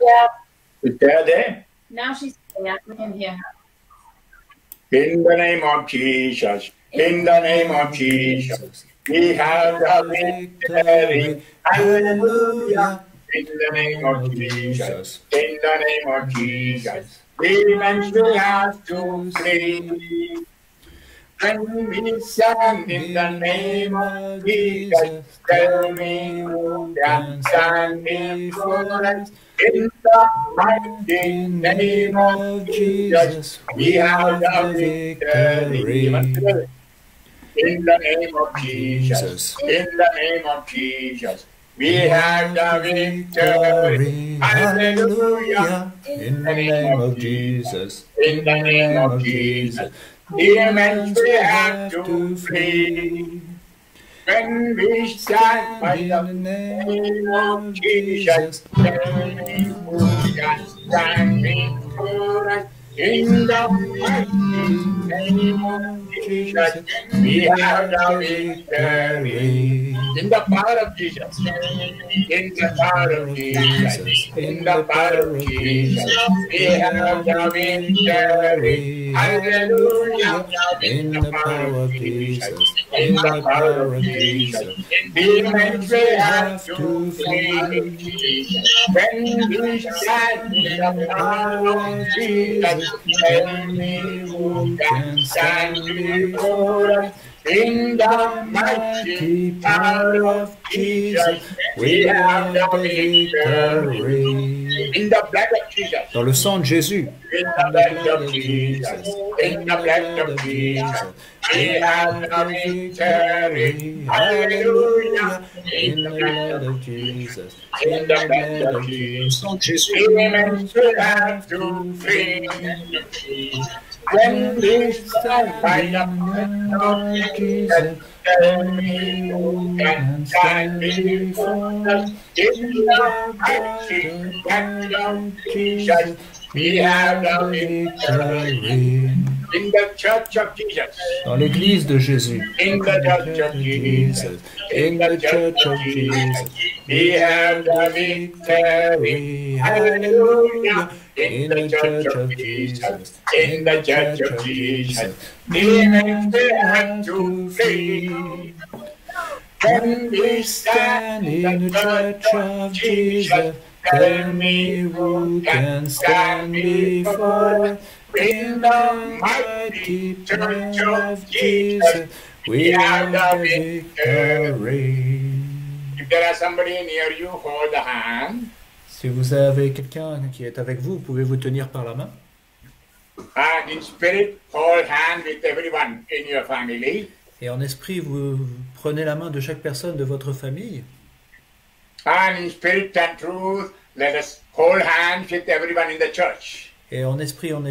Yeah. Is Tara there? Now she's saying, I can hear her. In the name of Jesus, in the name of Jesus, we have the victory. Hallelujah. In the name of Jesus, in the name of Jesus, demons will have to flee. When we stand in the name of Jesus, tell me who can stand before us. In the mighty name of Jesus, we have the victory. In the name of Jesus, in the name of Jesus, we have the victory. Hallelujah. In the name of Jesus, in the name of Jesus, demons will have to flee. When we stand by the name of Jesus, tell me who can stand before us. In the mighty name of Jesus, we have the victory. In the power of Jesus, in the power of Jesus, in the power of Jesus, we have the victory. Hallelujah. In the power of Jesus, in the power of Jesus, demons will have to flee. When we stand in the power of Jesus, tell me who can stand before us. In the mighty power of Jesus, we have the victory. In the blood of Jesus. Dans le sang de Jésus. In the blood of Jesus. In the blood of Jesus. We have the victory. Hallelujah. In the blood of Jesus. In the blood of Jesus. Demons will have to flee. When we stand by the blood of Jesus, tell me who can stand before us. In the mighty blood of Jesus, we have the victory. In the church of Jesus. Dans l'église de Jésus. In the church of Jesus. In the church of Jesus. We have the victory. Hallelujah. In the church of Jesus. In the church of Jesus. Demons will have to flee. When we stand in the church of Jesus, tell me who can stand before us. In the mighty church of Jesus, we have the victory. If there is somebody near you, hold the hand. Si vous avez quelqu'un qui est avec vous, pouvez vous tenir par la main. And in spirit, hold hand with everyone in your family. Et en esprit, vous prenez la main de chaque personne de votre famille. And in spirit and truth, let us hold hands with everyone in the church. Et en esprit, en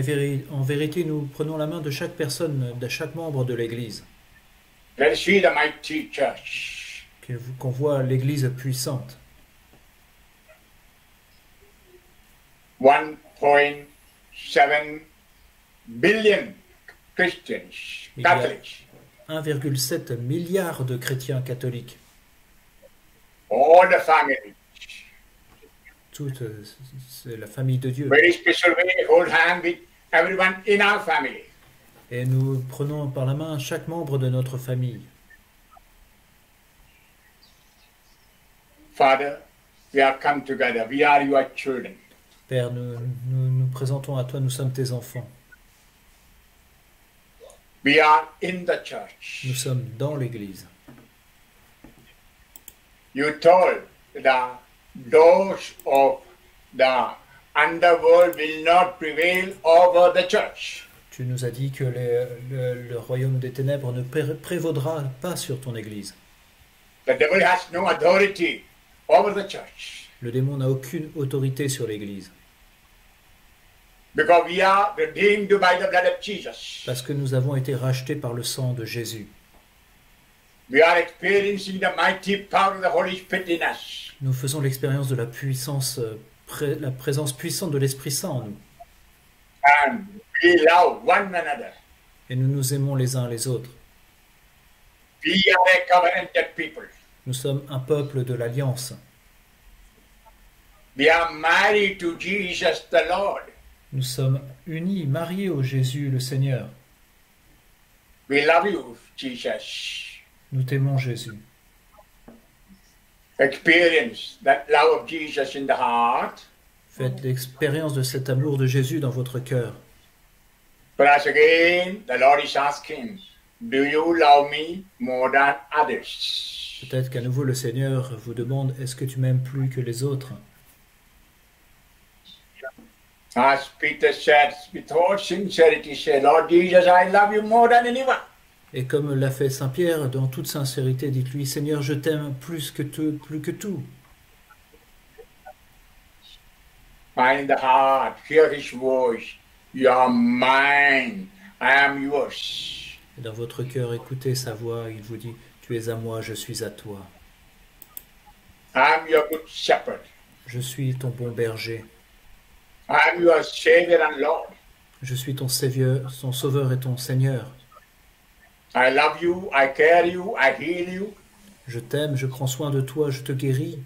vérité, nous prenons la main de chaque personne, de chaque membre de l'Église. Let us see the mighty church. Qu'on voit l'Église puissante. 1.7 billion Christians, Catholics. 1,7 milliard de chrétiens catholiques. All the families. Toute la famille de Dieu. Very special way, hold hand with everyone in our family. Et nous prenons par la main chaque membre de notre famille. Father, we have come together. We are your children. Père, nous présentons à toi, nous sommes tes enfants. We are in the church. Nous sommes dans l'Église. You told the doors of the underworld will not prevail over the church. Tu nous as dit que le royaume des ténèbres ne prévaudra pas sur ton Église. The devil has no authority over the church. Le démon n'a aucune autorité sur l'Église. Because we are redeemed by the blood of Jesus. Parce que nous avons été rachetés par le sang de Jésus. We are experiencing the mighty power of the Holy Spirit in us. Nous faisons l'expérience de la puissance, la présence puissante de l'Esprit Saint en nous. And we love one another. Et nous nous aimons les uns les autres. We are a covenanted people. Nous sommes un peuple de l'Alliance. We are married to Jesus the Lord. Nous sommes unis, mariés au Jésus le Seigneur. We love you, Jesus. Nous t'aimons Jésus. Experience that love of Jesus in the heart. Faites l'expérience de cet amour de Jésus dans votre cœur. But as again, the Lord is asking, do you love me more than others? Peut-être qu'à nouveau le Seigneur vous demande, est-ce que tu m'aimes plus que les autres? As Peter said, with all sincerity, say, Lord Jesus, I love you more than anyone. Et comme l'a fait Saint Pierre, dans toute sincérité, dites-lui, Seigneur, je t'aime plus que tout. And in the heart, hear his voice. You are mine, I am yours. Et dans votre cœur, écoutez sa voix, il vous dit, tu es à moi, je suis à toi. I am your good shepherd. Je suis ton bon berger. I am your Savior and Lord. Je suis ton sauveur et ton Seigneur. I love you, I care you, I heal you. Je t'aime, je prends soin de toi, je te guéris.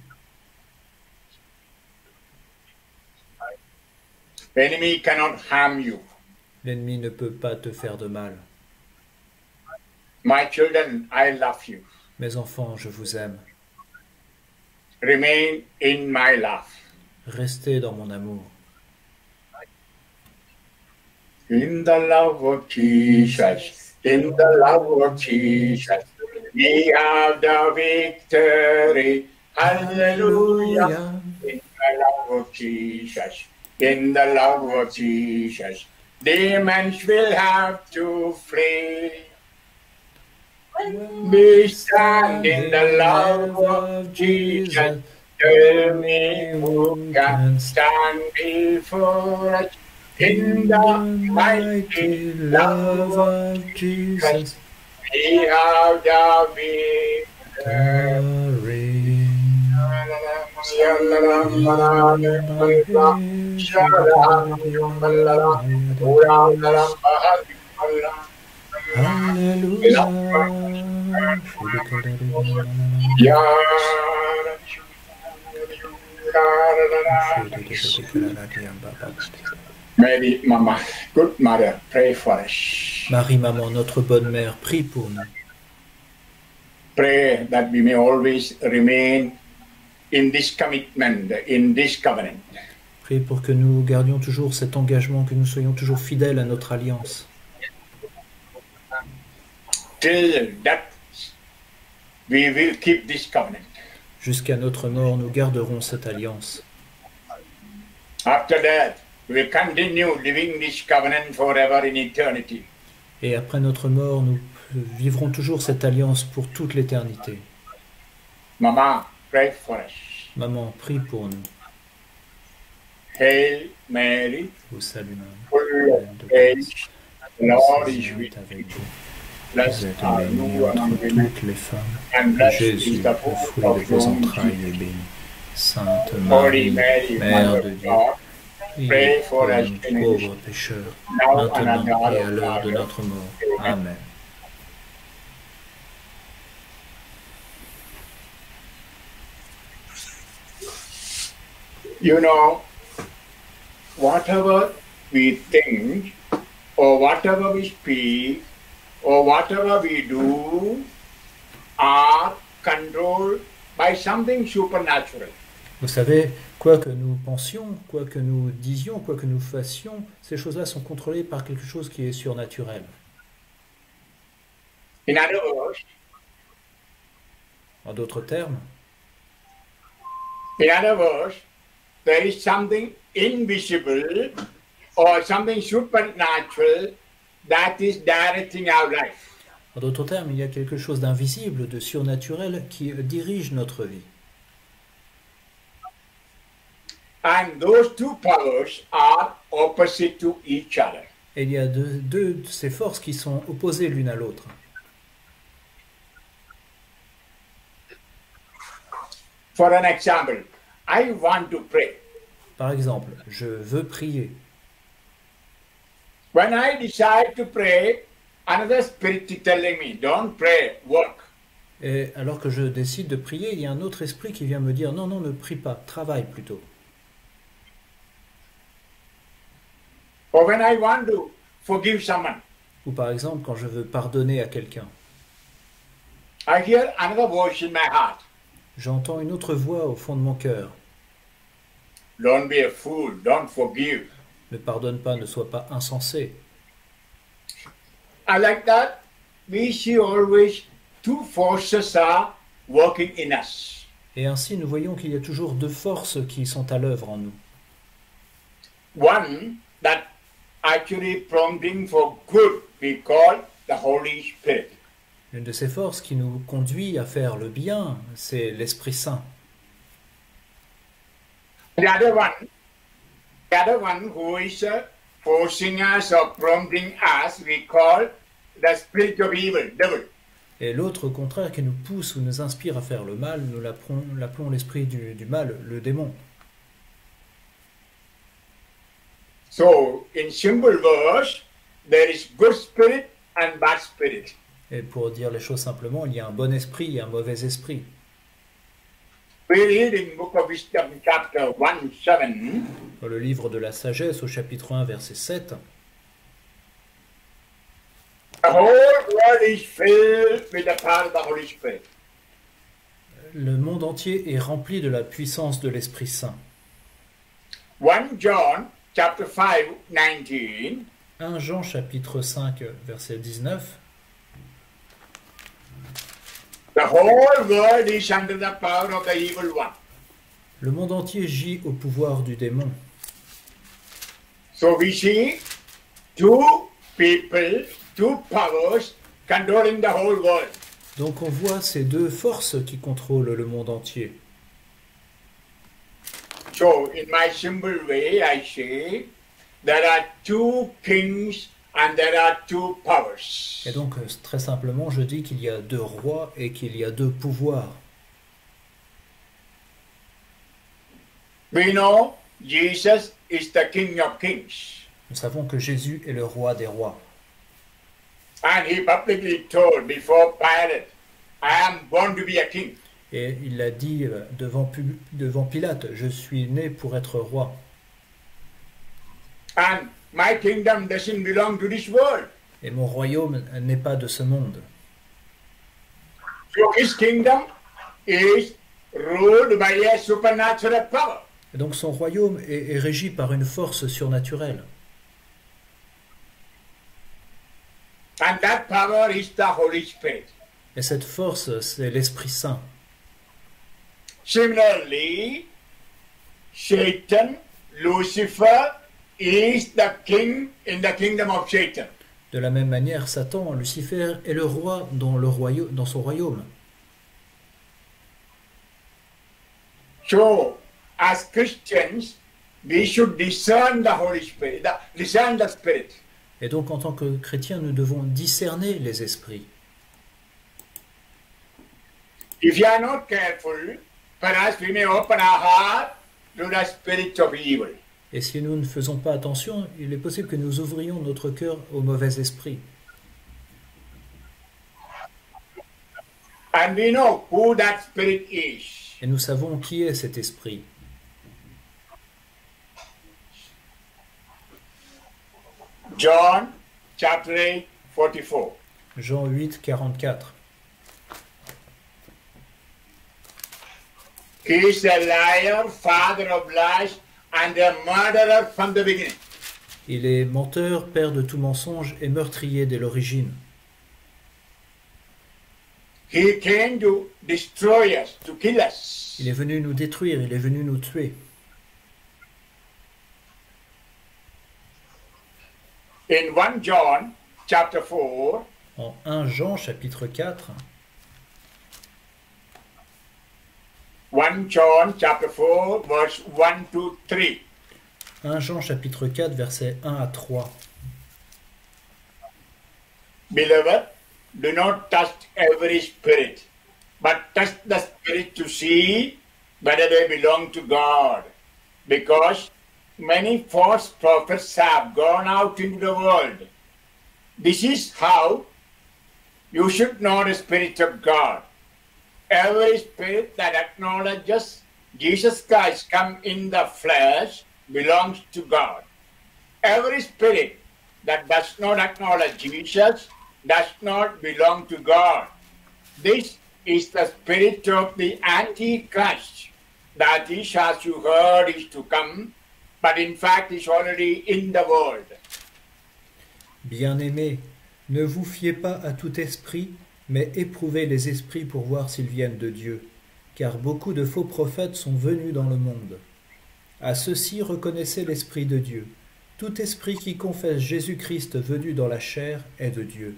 The enemy cannot harm you. L'ennemi ne peut pas te faire de mal. My children, I love you. Mes enfants, je vous aime. Remain in my love. Restez dans mon amour. In the love of Jesus, in the love of Jesus, we have the victory. Hallelujah. In the love of Jesus, in the love of Jesus, demons will have to flee. We stand in the love of Jesus. Tell me who can stand before us. In the mighty love of Jesus, we have the victory. Mary, Mama, good mother, pray for us. Marie, maman, notre bonne mère, prie pour nous. Pray that we may always remain in this commitment, in this covenant. Prie pour que nous gardions toujours cet engagement, que nous soyons toujours fidèles à notre alliance. Till that we will keep this covenant. Jusqu'à notre mort, nous garderons cette alliance. After that, we will continue living this covenant forever in eternity. Et après notre mort, nous vivrons toujours cette alliance pour toute l'éternité. Mama, pray for us. Maman, prie pour nous. Hail Mary, Je vous salue, Marie. full of Pleine de grace, grâce. the Lord Le is Seigneur with est avec you. vous. Blessed Vous êtes are bénie you entre among women, toutes les femmes. and Et blessed Jésus, is le the fruit fruit de of vos your womb, entrailles, Jesus. est béni. Sainte Holy Marie, Mary, Mère Mother de of Dieu, God, priez pray for pour us nous sinners, pauvres pécheurs, now and at maintenant the hour et à of l'heure de our notre death. mort. Amen. You know, whatever we think, or whatever we speak, or whatever we do, are controlled by something supernatural. Vous savez, quoi que nous pensions, quoi que nous disions, quoi que nous fassions, ces choses-là sont contrôlées par quelque chose qui est surnaturel. In other words, En d'autres termes, there is something invisible or something supernatural that is directing our life. en d'autres termes, il y a quelque chose d'invisible, de surnaturel qui dirige notre vie. And those two powers are opposite to each other. Et il y a deux de ces forces qui sont opposées l'une à l'autre. For an example, I want to pray. Par exemple, je veux prier. When I decide to pray, another spirit is telling me, don't pray, work. Et alors que je décide de prier, il y a un autre esprit qui vient me dire, non, non, ne prie pas, travaille plutôt. Or when I want to forgive someone, Ou par exemple, quand je veux pardonner à quelqu'un, I hear another voice in my heart. j'entends une autre voix au fond de mon cœur. Don't be a fool, don't forgive. Ne pardonne pas, ne sois pas insensé. I like that. We see always two forces are working in us. Et ainsi, nous voyons qu'il y a toujours deux forces qui sont à l'œuvre en nous. One that actually prompting for good, we call the Holy Spirit. L'une de ces forces qui nous conduit à faire le bien, c'est l'Esprit Saint. The other one who is forcing us or prompting us, we call the spirit of evil, devil. Et l'autre, au contraire, qui nous pousse ou nous inspire à faire le mal, nous l'appelons l'esprit du mal, le démon. So, in simple words, there is good spirit and bad spirit. Et pour dire les choses simplement, il y a un bon esprit et un mauvais esprit. We read in Book of Wisdom, chapter 1:7. Dans le livre de la sagesse, au chapitre 1, verset 7, The whole world is filled with the power of the Holy Spirit. le monde entier est rempli de la puissance de l'Esprit Saint. 1 John, chapter 5, 19. 1 Jean, chapitre 5, verset 19, The whole world is under the power of the evil one. le monde entier gît au pouvoir du démon. So we see two people, two powers controlling the whole world. Donc on voit ces deux forces qui contrôlent le monde entier. So in my simple way, I say there are two kings and there are two powers. Et donc très simplement, je dis qu'il y a deux rois et qu'il y a deux pouvoirs. We know Jesus is the King of Kings. Nous savons que Jésus est le roi des rois. And he publicly told before Pilate, I am born to be a king. Et il l'a dit devant Pilate, je suis né pour être roi. And my kingdom doesn't belong to this world. Et mon royaume n'est pas de ce monde. So his kingdom is ruled by a supernatural power. Et donc son royaume est régi par une force surnaturelle. And that power is the Holy Spirit. Et cette force, c'est l'Esprit Saint. Similarly, Satan, Lucifer, is the king in the kingdom of Satan. De la même manière, Satan, Lucifer, est le roi dans son royaume. So, as Christians, we should discern the Holy Spirit, discern the Spirit. Et donc, en tant que chrétiens, nous devons discerner les esprits. If you are not careful, perhaps we may open our heart to the spirit of evil. Et si nous ne faisons pas attention, il est possible que nous ouvrions notre cœur au mauvais esprit. And we know who that spirit is. Et nous savons qui est cet esprit. John chapter 8, 44. Jean 8, 44. He is a liar, father of lies, and a murderer from the beginning. Il est menteur, père de tout mensonge et meurtrier dès l'origine. He came to destroy us, to kill us. Il est venu nous détruire, il est venu nous tuer. In 1 John chapter 4, En 1 Jean chapitre 4, 1 John chapter 4, verse 1 to 3. 1 Jean chapitre 4, versets 1 à 3. Beloved, do not trust every spirit, but test the spirit to see whether they belong to God. Because many false prophets have gone out into the world. This is how you should know the Spirit of God. Every spirit that acknowledges Jesus Christ come in the flesh belongs to God. every spirit that does not acknowledge Jesus does not belong to God. This is the spirit of the Antichrist, that is, as you heard, is to come, but in fact is already in the world. Bien-aimés, ne vous fiez pas à tout esprit, mais éprouvez les esprits pour voir s'ils viennent de Dieu, car beaucoup de faux prophètes sont venus dans le monde. À ceux-ci reconnaissez l'Esprit de Dieu. Tout esprit qui confesse Jésus-Christ venu dans la chair est de Dieu.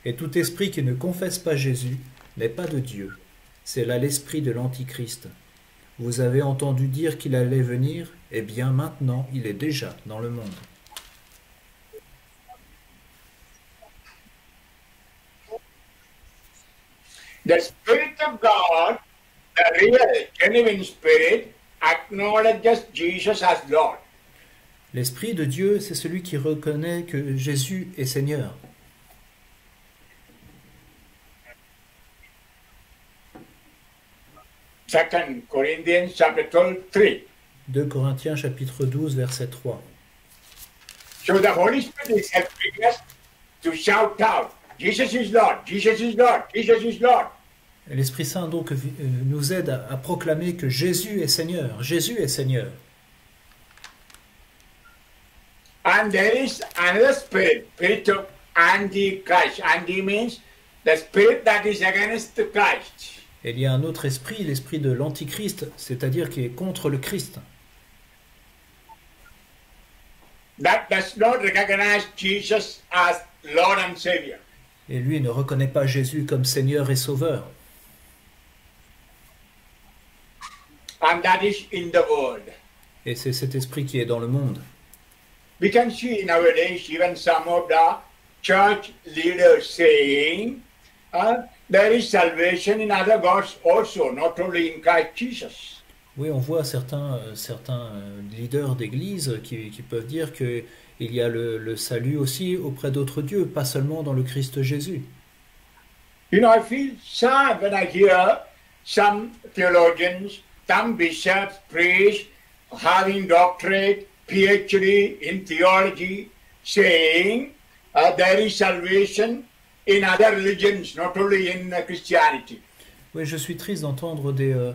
Et tout esprit qui ne confesse pas Jésus n'est pas de Dieu. C'est là l'esprit de l'Antichrist. Vous avez entendu dire qu'il allait venir, eh bien maintenant il est déjà dans le monde. The Spirit of God, the real, genuine Spirit, acknowledges Jesus as Lord. L'Esprit de Dieu, c'est celui qui reconnaît que Jésus est Seigneur. Second Corinthians chapter 12, 3. 2 Corinthiens chapitre 12 verset 3. So the Holy Spirit is helping us to shout out, Jesus is Lord, Jesus is Lord, Jesus is Lord. L'Esprit Saint donc nous aide à proclamer que Jésus est Seigneur, Jésus est Seigneur. And there is another spirit, spirit of Antichrist. Anti means the spirit that is against Christ. Et il y a un autre esprit, l'esprit de l'Antichrist, c'est-à-dire qui est contre le Christ. That does not recognize Jesus as Lord and Savior. Et lui ne reconnaît pas Jésus comme Seigneur et Sauveur. And that is in the world. Et c'est cet esprit qui est dans le monde. We can see nowadays even some of the church leaders saying there is salvation in other gods also, not only in Christ Jesus. Oui, on voit certains leaders d'église qui peuvent dire qu'il y a le salut aussi auprès d'autres dieux, pas seulement dans le Christ Jésus. You know, I feel sad when I hear some theologians, some bishops, priests, having doctorate, PhD in theology, saying there is salvation in other religions, not only in Christianity. Oui, je suis triste d'entendre des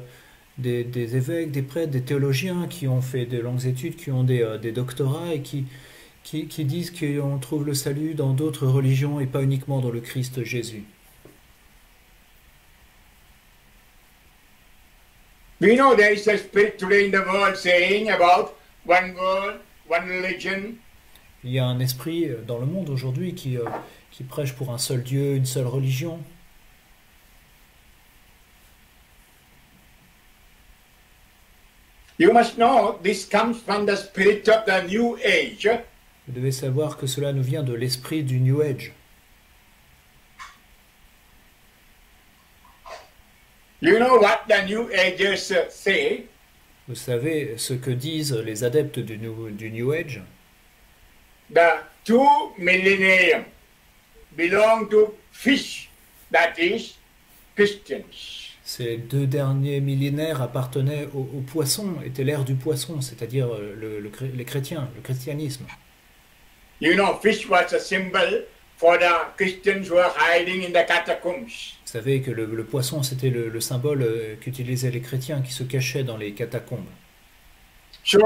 évêques, des prêtres, des théologiens qui ont fait de longues études, qui ont des doctorats et qui disent qu'on trouve le salut dans d'autres religions et pas uniquement dans le Christ Jésus. We know there is a spirit today in the world saying about one world, one religion. Il y a un esprit dans le monde aujourd'hui qui prêche pour un seul Dieu, une seule religion. You must know this comes from the spirit of the New Age. Vous devez savoir que cela nous vient de l'esprit du New Age. You know what the New Agers say? Vous savez ce que disent les adeptes du New Age? The 2 millennium belong to fish, that is, Christians. Ces 2 derniers millénaires appartenaient aux poissons, étaient l'ère du poisson, c'est-à-dire les chrétiens, le christianisme. You know, fish was a symbol for the Christians who were hiding in the catacombs. Vous savez que le poisson, c'était le symbole qu'utilisaient les chrétiens qui se cachaient dans les catacombes. So,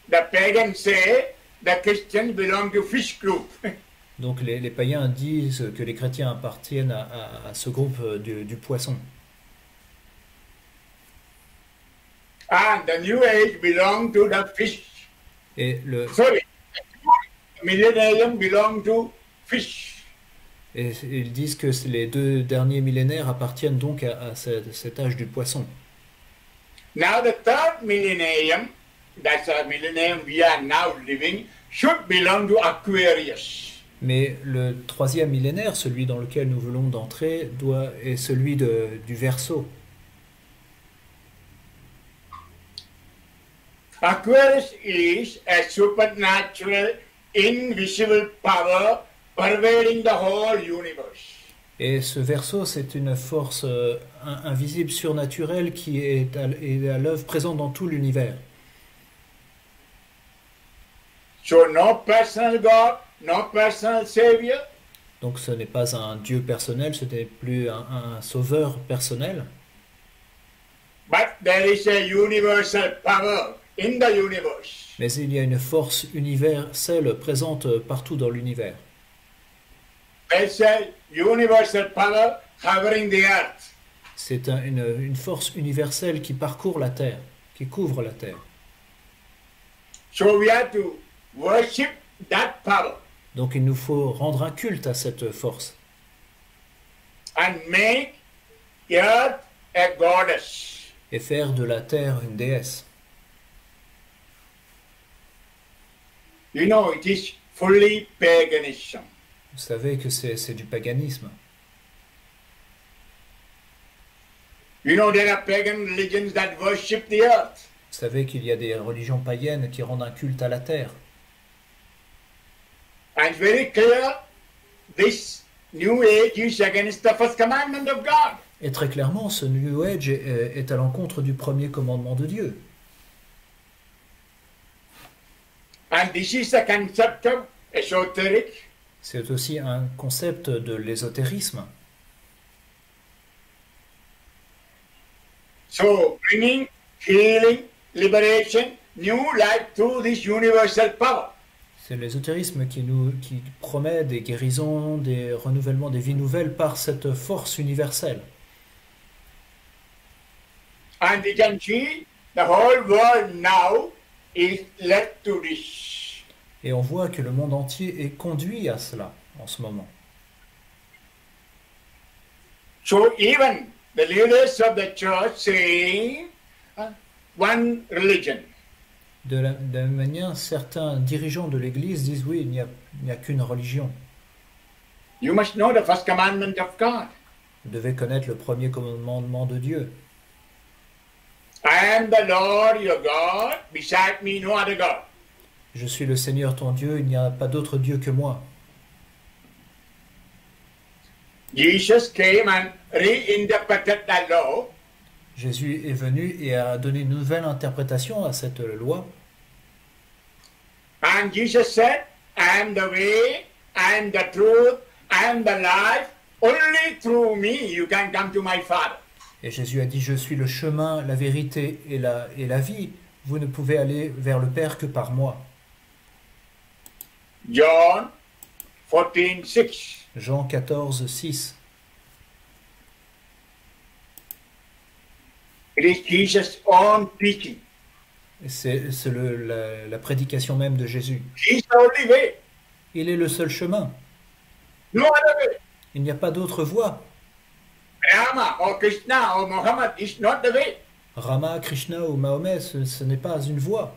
the pagans say the Christians belong to fish group. Donc les païens disent que les chrétiens appartiennent à ce groupe du poisson. And the New Age belong to the fish. Et Sorry, millennium belong to fish. Et ils disent que les 2 derniers millénaires appartiennent donc à cet âge du poisson. Now the 3rd millennium, that's a millennium we are now living, should belong to Aquarius. Mais le 3e millénaire, celui dans lequel nous voulons d'entrer, est celui du Verseau. Aquarius is a supernatural, invisible power pervading the whole universe. Et ce Verseau, c'est une force invisible, surnaturelle, qui est à l'œuvre, présente dans tout l'univers. So no personal God, no personal Savior, Donc ce n'est pas un Dieu personnel, ce n'est plus un sauveur personnel, but there is a universal power in the universe. mais il y a une force universelle présente partout dans l'univers. There's a universal power hovering the earth. C'est une force universelle qui parcourt la terre, qui couvre la terre. So we have to worship that power Donc il nous faut rendre un culte à cette force and make earth a goddess. et faire de la terre une déesse. You know, it is fully paganism. Vous savez que c'est du paganisme. You know, there are pagan religions that worship the earth. Vous savez qu'il y a des religions païennes qui rendent un culte à la terre. And it's very clear, this new age is against the first commandment of God. Et très clairement, ce New Age est à l'encontre du premier commandement de Dieu. And this is a concept of esoteric. C'est aussi un concept de l'ésotérisme. So bringing healing, liberation, new life through this universal power. C'est l'ésotérisme qui promet des guérisons, des renouvellements, des vies nouvelles par cette force universelle. And we can see the whole world now is led to this. Et on voit que le monde entier est conduit à cela en ce moment. So even the leaders of the church say one religion. De la même manière, certains dirigeants de l'Église disent oui, il n'y a qu'une religion. You must know the first commandment of God. Vous devez connaître le premier commandement de Dieu. I am the Lord your God, beside me no other God. Je suis le Seigneur ton Dieu, il n'y a pas d'autre Dieu que moi. Jesus came and reinterpreted that law. Jésus est venu et a donné une nouvelle interprétation à cette loi. And Jesus said, I am the way, I am the truth, I am the life. Only through me you can come to my Father. Et Jésus a dit, je suis le chemin, la vérité et la vie. Vous ne pouvez aller vers le Père que par moi. John 14:6. Jean 14, 6. It is Jesus' own teaching. C'est la prédication même de Jésus. He is the only way. Il est le seul chemin. No other way. Il n'y a pas d'autre voie. Rama or Krishna or Muhammad is not the way. Rama, Krishna ou Mahomet, ce n'est pas une voie.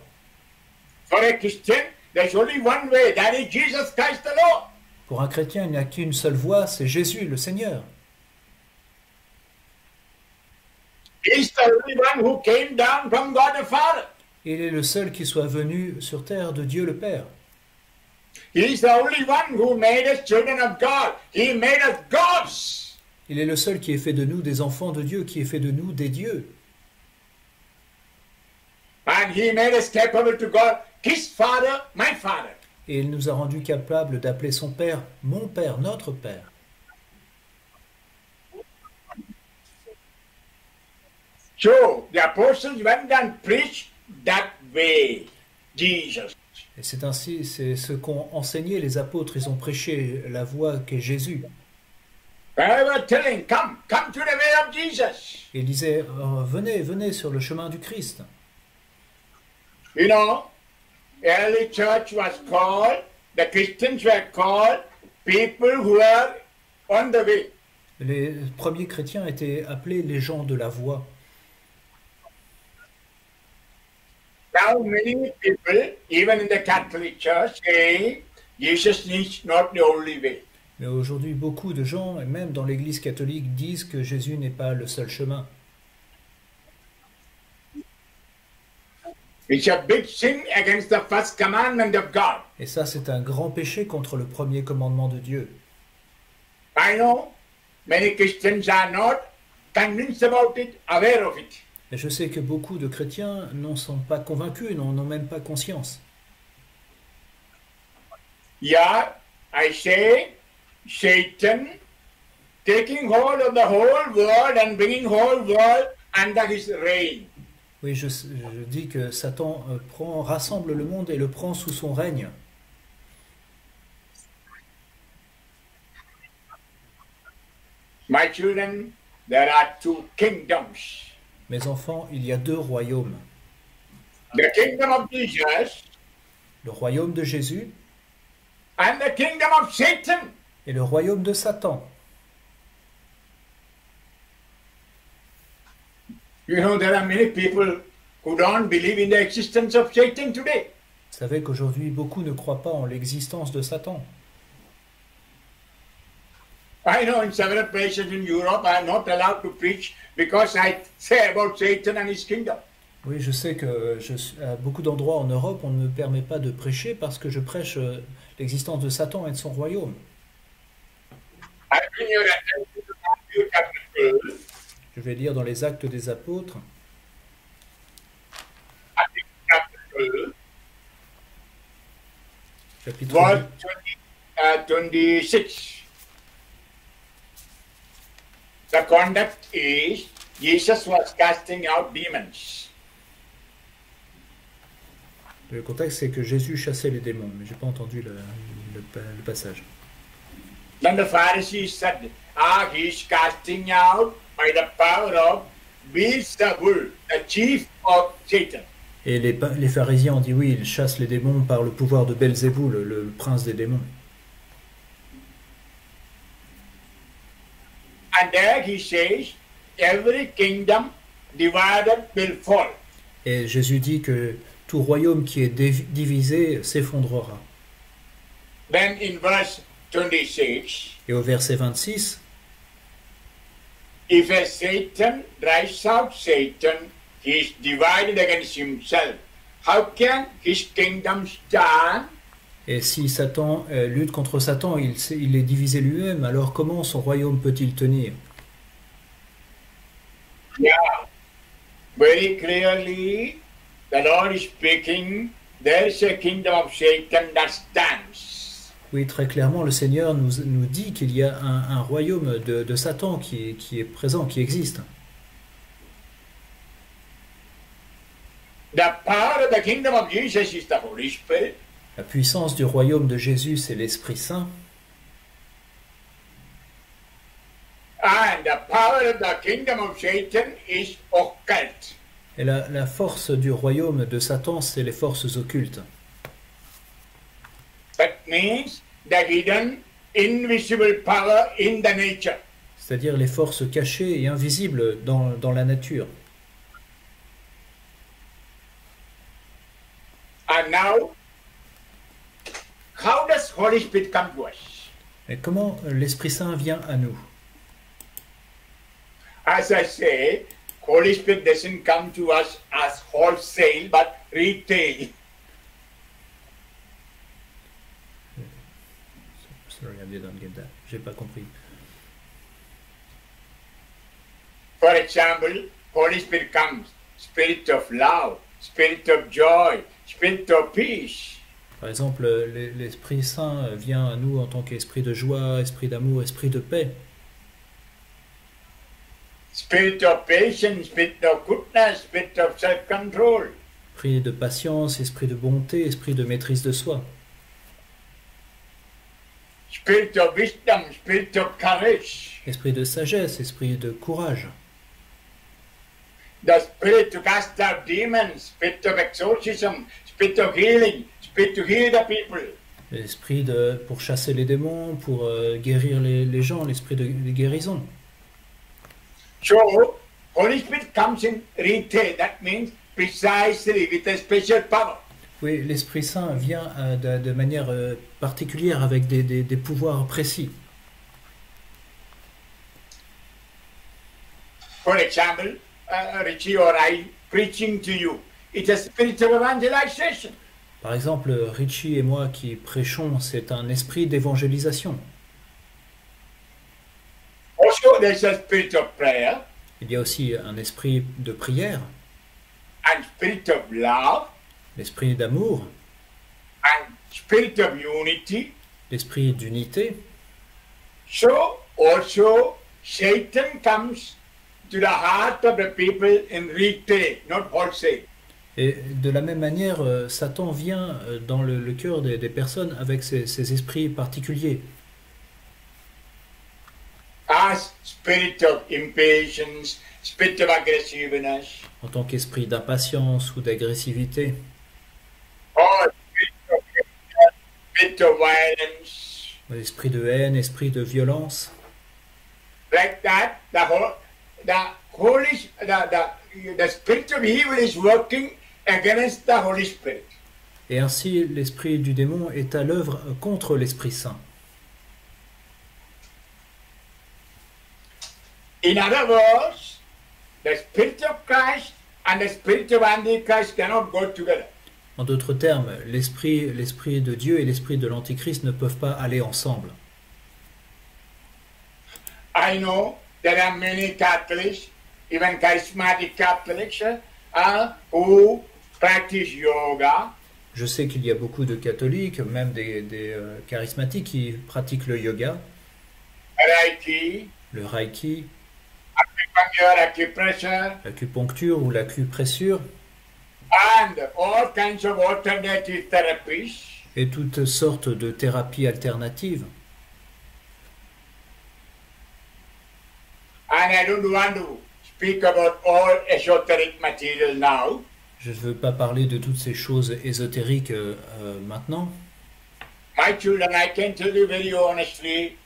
For a Christian, there's only one way. That is Jesus Christ the Lord. Pour un chrétien, il n'y a qu'une seule voie, c'est Jésus, le Seigneur. He is the only one who came down from God the Father. Il est le seul qui soit venu sur terre de Dieu le Père. He is the only one who made us children of God. He made us gods. Il est le seul qui ait fait de nous des enfants de Dieu, qui ait fait de nous des dieux. And he made us capable to call his Father, my Father. Et il nous a rendus capables d'appeler son Père, mon Père, notre Père. So the apostles went and preached that way, Jesus. Et c'est ainsi, c'est ce qu'ont enseigné les apôtres. Ils ont prêché la voie qu'est Jésus. They were telling, come to the way of Jesus. Et ils disaient, oh, venez, venez sur le chemin du Christ. You know, early church was called, the Christians were called people who were on the way. Les premiers chrétiens étaient appelés les gens de la voie. Now many people, even in the Catholic Church, say Jesus is not the only way. Mais aujourd'hui, beaucoup de gens, et même dans l'Église catholique, disent que Jésus n'est pas le seul chemin. It's a big sin against the first commandment of God. Et ça, c'est un grand péché contre le premier commandement de Dieu. I know many Christians are not convinced about it, aware of it. Et je sais que beaucoup de chrétiens n'en sont pas convaincus, n'en ont même pas conscience. Yeah, I say Satan taking hold of the whole world and bringing whole world under his reign. Oui, je dis que Satan rassemble le monde et le prend sous son règne. My children, there are two kingdoms. Mes enfants, il y a deux royaumes. The kingdom of Jesus Le royaume de Jésus and the kingdom of Satan. et le royaume de Satan. You know, there are many people who don't believe in the existence of Satan today. Vous savez qu'aujourd'hui, beaucoup ne croient pas en l'existence de Satan. I know in several places in Europe I am not allowed to preach because I say about Satan and his kingdom. Oui, je sais que à beaucoup d'endroits en Europe, on ne me permet pas de prêcher parce que je prêche l'existence de Satan et de son royaume. I bring your attention to Matthew chapter 12. Je vais lire dans les Actes des Apôtres, Matthew chapter 12, chapitre verse 8. 26. The conduct is Jesus was casting out demons. Le contexte, c'est que Jésus chassait les démons, mais je n'ai pas entendu le passage. Then the Pharisees said, he's casting out by the power of Beelzebul, the chief of Satan. Et les pharisiens ont dit oui, il chasse les démons par le pouvoir de Belzéboul, le prince des démons. And there he says, every kingdom divided will fall. Et Jésus dit que tout royaume qui est divisé s'effondrera. Then in verse 26, Et au verset 26, if a Satan drives out Satan, he is divided against himself. How can his kingdom stand? et si Satan lutte contre Satan, il est divisé lui-même, alors comment son royaume peut-il tenir? Yeah, very clearly, the Lord is speaking. There is a kingdom of Satan that stands. Oui, très clairement, le Seigneur nous dit qu'il y a un royaume de Satan qui est présent, qui existe. The power of the kingdom of Jesus is the Holy Spirit. La puissance du royaume de Jésus, c'est l'Esprit Saint. And the power of the kingdom of Satan is occult. Et la force du royaume de Satan, c'est les forces occultes. That means the hidden, invisible power in the nature. C'est-à-dire les forces cachées et invisibles dans la nature. And now, how does Holy Spirit come to us? Et comment l'Esprit Saint vient à nous? As I say, Holy Spirit doesn't come to us as wholesale, but retail. Sorry, I didn't get that. J'ai pas compris. For example, Holy Spirit comes, spirit of love, spirit of joy, spirit of peace. Par exemple, l'Esprit Saint vient à nous en tant qu'esprit de joie, esprit d'amour, esprit de paix. Spirit of patience, spirit of goodness, spirit of self-control. Esprit de patience, esprit de bonté, esprit de maîtrise de soi. Spirit of wisdom, spirit of courage. Esprit de sagesse, esprit de courage. The spirit to cast out demons, spirit of exorcism, spirit of healing, spirit to heal the people. L'esprit pour chasser les démons, pour guérir les gens, l'esprit de guérison. So, Holy Spirit comes in retail. That means precisely with a special power. Oui, l'Esprit Saint vient de manière particulière avec des pouvoirs précis. For example, Richie or I preaching to you, it's a spirit of evangelization. Par exemple, Richie et moi qui prêchons, c'est un esprit d'évangélisation. Also, there's a spirit of prayer Il y a aussi un esprit de prière, and spirit of love l'esprit d'amour and spirit of unity, l'esprit d'unité. so also Satan comes to the heart of the people in retail, not wholesale. Et de la même manière, Satan vient dans le cœur des personnes avec ses esprits particuliers, As spirit of impatience, spirit of aggressiveness, en tant qu'esprit d'impatience ou d'agressivité, or spirit of violence. esprit de haine, esprit de violence. Like that, the spirit of evil is working against the Holy Spirit. Et ainsi, l'esprit du démon est à l'œuvre contre l'Esprit Saint. In other words, the spirit of Christ and the spirit of Antichrist cannot go together. En d'autres termes, l'esprit de Dieu et l'esprit de l'Antichrist ne peuvent pas aller ensemble. I know there are many Catholics, even charismatic Catholics, who practice yoga, Je sais qu'il y a beaucoup de catholiques, même des charismatiques qui pratiquent le yoga, Reiki, le reiki, acupuncture, acupressure, l'acupuncture ou l'acupressure, and all kinds of alternative therapies. et toutes sortes de thérapies alternatives. And I don't want to speak about all esoteric material now. Je ne veux pas parler de toutes ces choses ésotériques maintenant. My children, I can tell you very honestly,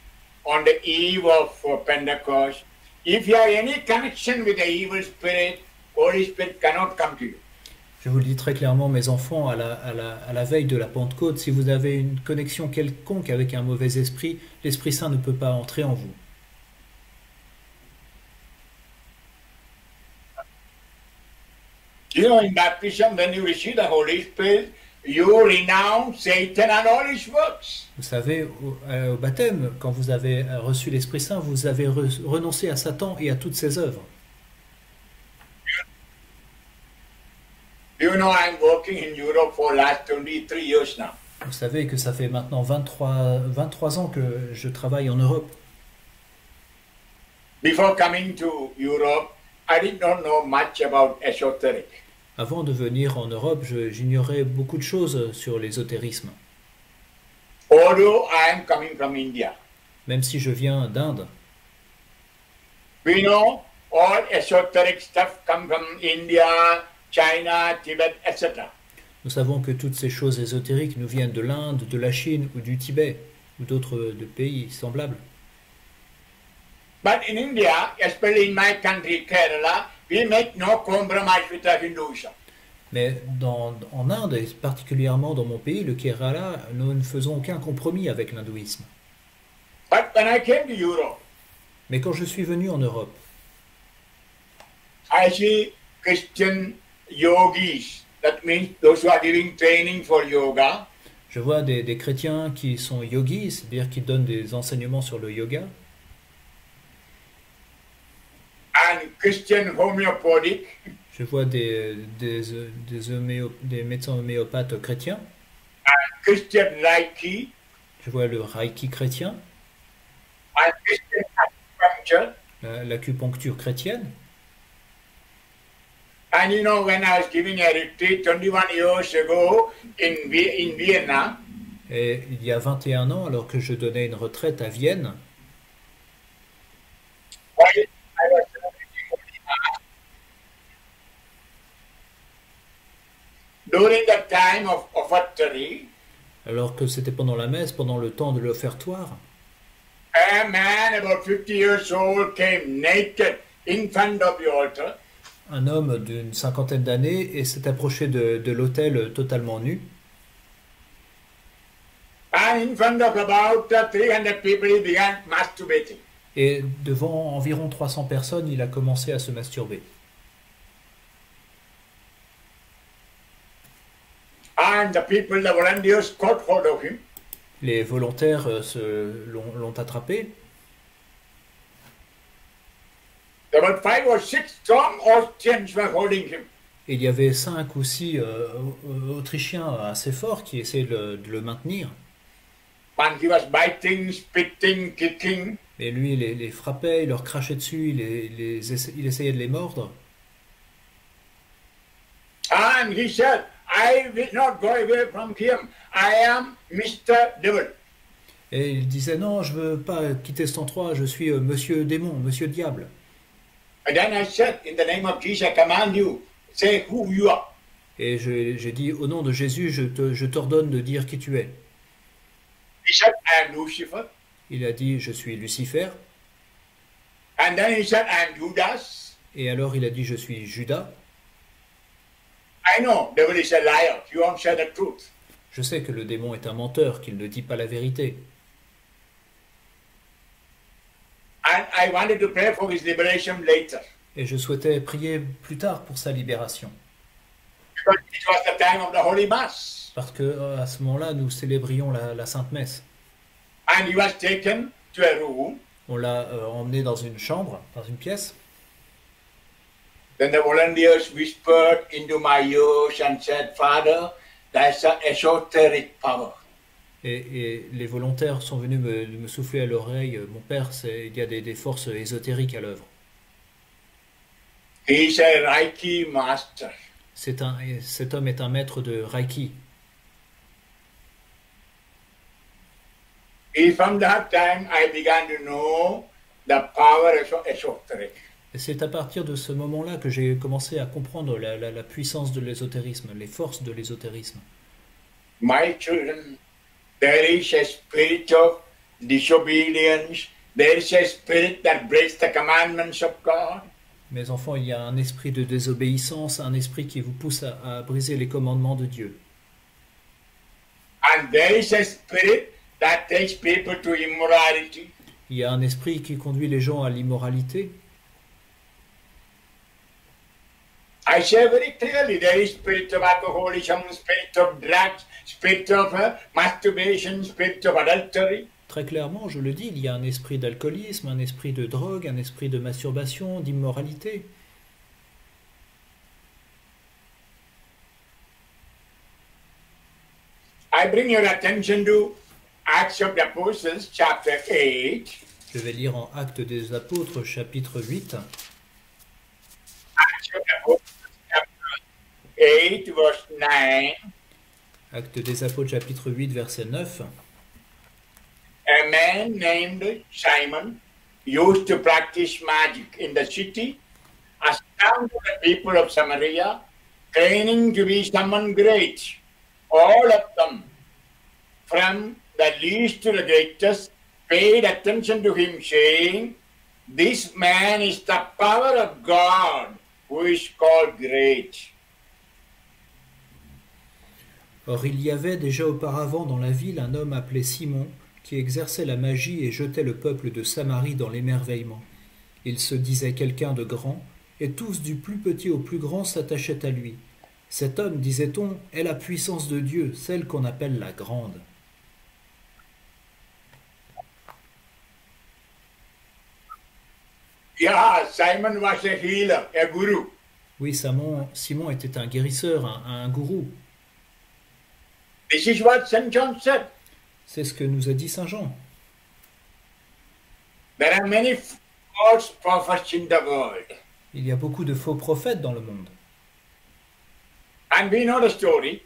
on the eve of Pentecost, if you have any connection with the evil spirit, Holy Spirit cannot come to you. Je vous le dis très clairement, mes enfants, à la veille de la Pentecôte, si vous avez une connexion quelconque avec un mauvais esprit, l'Esprit Saint ne peut pas entrer en vous. You know, in baptism, when you receive the Holy Spirit, you renounce Satan and all his works. Vous savez, au baptême, quand vous avez reçu l'Esprit Saint, vous avez renoncé à Satan et à toutes ses œuvres. You know, I'm working in Europe for last 23 years now. Vous savez que ça fait maintenant 23 ans que je travaille en Europe. Before coming to Europe, I did not know much about esoteric. Avant de venir en Europe, j'ignorais beaucoup de choses sur l'ésotérisme, Although I am coming from India. même si je viens d'Inde. We know all esoteric stuff come from India, China, Tibet, etc. Nous savons que toutes ces choses ésotériques nous viennent de l'Inde, de la Chine ou du Tibet, ou d'autres pays semblables. But in India, especially in my country, Kerala, we make no compromise with the Hinduism. Mais en Inde, et particulièrement dans mon pays, le Kerala, nous ne faisons aucun compromis avec l'hindouisme. But when I came to Europe, Mais quand je suis venu en Europe, I see Christian yogis, that means those who are giving training for yoga, je vois des chrétiens qui sont yogis, c'est-à-dire qui donnent des enseignements sur le yoga, and Christian homeopathic, je vois des médecins homéopathes chrétiens, and Christian Reiki, je vois le reiki chrétien, and Christian acupuncture. l'acupuncture chrétienne. And you know, when I was giving a retreat 21 years ago in Vienna, Et il y a 21 ans, alors que je donnais une retraite à Vienne, while I was celebrating Holy Mass, during the time of offertory, alors que c'était pendant la messe, pendant le temps de l'offertoire, a man about 50 years old came naked in front of the altar. un homme d'une cinquantaine d'années et s'est approché de l'autel totalement nu. And in front of about 300 people, he began masturbating. Et devant environ 300 personnes, il a commencé à se masturber. And the people, the volunteers, caught hold of him. Les volontaires l'ont attrapé. About 5 or 6 strong Austrians were holding him. Et il y avait 5 ou 6 Autrichiens assez forts qui essayaient de le maintenir. And he was biting, spitting, kicking. Et lui, il les frappait, il leur crachait dessus, il essayait de les mordre. And he said, I will not go away from him. I am Mr. Devil. Et il disait non, je veux pas quitter cet endroit, je suis Monsieur Démon, Monsieur Diable. And then I said, in the name of Jesus, I command you, say who you are. Et j'ai dit au nom de Jésus, je t'ordonne de dire qui tu es. He said, I am Lucifer. Il a dit je suis Lucifer. And then he said, I am Judas. Et alors il a dit je suis Judas. I know, devil is a liar. You won't say the truth. Je sais que le démon est un menteur, qu'il ne dit pas la vérité. And I wanted to pray for his liberation later. Et je souhaitais prier plus tard pour sa libération. Because it was the time of the Holy Mass. Parce que à ce moment-là, nous célébrions la Sainte Messe. And he was taken to a room. On l'a emmené dans une chambre, dans une pièce. Then the volunteers whispered into my ears and said, Father, that's an esoteric power. Et les volontaires sont venus me souffler à l'oreille. Mon père, il y a des forces ésotériques à l'œuvre. He's a Reiki master. Cet homme est un maître de Reiki. And from that time, I began to know the power of esoteric. Et c'est à partir de ce moment-là que j'ai commencé à comprendre la puissance de l'ésotérisme, les forces de l'ésotérisme. My children, there is a spirit of disobedience. There is a spirit that breaks the commandments of God. Mes enfants, il y a un esprit de désobéissance, un esprit qui vous pousse à briser les commandements de Dieu. And there is a spirit that takes people to immorality. Il y a un esprit qui conduit les gens à l'immoralité. I say very clearly, there is spirit of alcoholism, spirit of drugs, spirit of masturbation, spirit of adultery. Très clairement, je le dis, il y a un esprit d'alcoolisme, un esprit de drogue, un esprit de masturbation, d'immoralité. I bring your attention to Acts of the Apostles, chapter 8. Je vais lire en Actes des Apôtres, chapitre 8. Acts of the Apostles, chapter 8, verse 9. Actes des Apôtres, chapitre 8, verset 9. A man named Simon used to practice magic in the city, astounded the people of Samaria, claiming to be someone great. All of them, from the least to the greatest, paid attention to him, saying, This man is the power of God, who is called great. Or il y avait déjà auparavant dans la ville un homme appelé Simon, qui exerçait la magie et jetait le peuple de Samarie dans l'émerveillement. Il se disait quelqu'un de grand, et tous du plus petit au plus grand s'attachaient à lui. Cet homme, disait-on, est la puissance de Dieu, celle qu'on appelle la grande. Yeah, Simon was a healer, a guru. Oui, Simon était un guérisseur, un gourou. This is what St. John said. C'est ce que nous a dit Saint Jean. There are many false prophets in the world. Il y a beaucoup de faux prophètes dans le monde. And we know the story.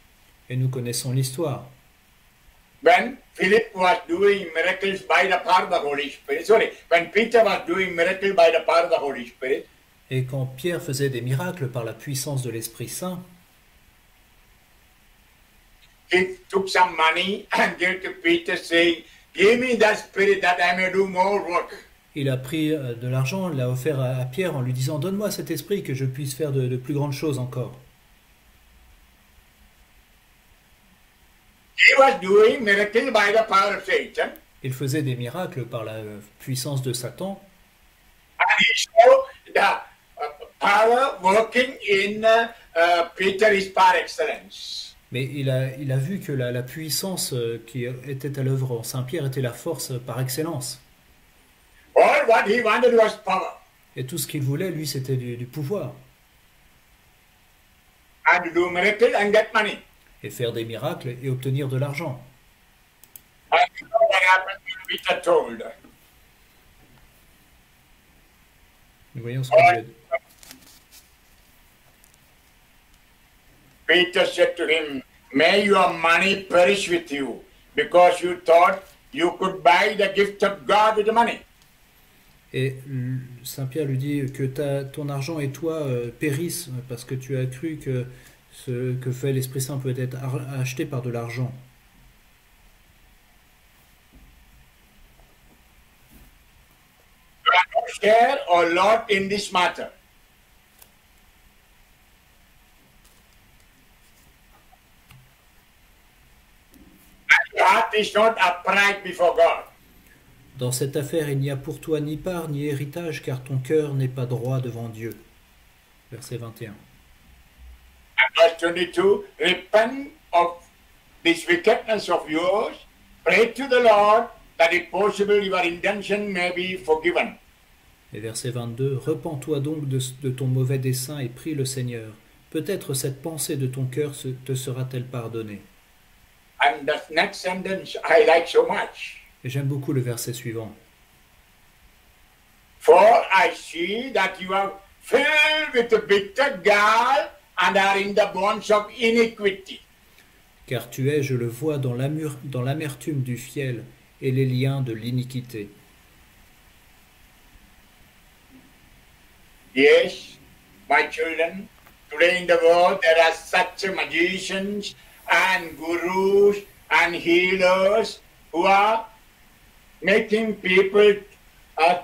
Et nous connaissons l'histoire. When Philip was doing miracles by the power of the Holy Spirit. Sorry, when Peter was doing miracles by the power of the Holy Spirit. Et quand Pierre faisait des miracles par la puissance de l'Esprit Saint, He took some money and gave to Peter, saying, Give me that spirit that I may do more work. il a pris de l'argent, l'a offert à Pierre en lui disant « Donne-moi cet esprit que je puisse faire de plus grandes choses encore. » He was doing miracles by the power of Satan. Il faisait des miracles par la puissance de Satan, And he saw the power working in Peter is par excellence. mais il a vu que la puissance qui était à l'œuvre en Saint-Pierre était la force par excellence. All what he wanted was power. Et tout ce qu'il voulait, lui, c'était du pouvoir. and to do miracles and get money. et faire des miracles et obtenir de l'argent. And you know what happened when Peter told. Nous voyons ce que Dieu a dit. Peter said to him, may your money perish with you, because you thought you could buy the gift of God with the money. Et Saint Pierre lui dit que ton argent et toi périssent parce que tu as cru que ce que fait l'Esprit Saint peut être acheté par de l'argent. You are no share or lot in this matter. And your heart is not upright before God. Dans cette affaire, il n'y a pour toi ni part ni héritage, car ton cœur n'est pas droit devant Dieu. Verset 21. And verse 22, repent of this wickedness of yours, pray to the Lord, that if possible your intention may be forgiven. Et verset 22, repens-toi donc de ton mauvais dessein et prie le Seigneur. Peut-être cette pensée de ton cœur te sera-t-elle pardonnée. And the next sentence I like so much. Et j'aime beaucoup le verset suivant. For I see that you are filled with the bitter gall and are in the bonds of iniquity. Car tu es, je le vois, dans l'amertume du fiel et les liens de l'iniquité. Yes, my children, today in the world there are such magicians and gurus and healers who are making people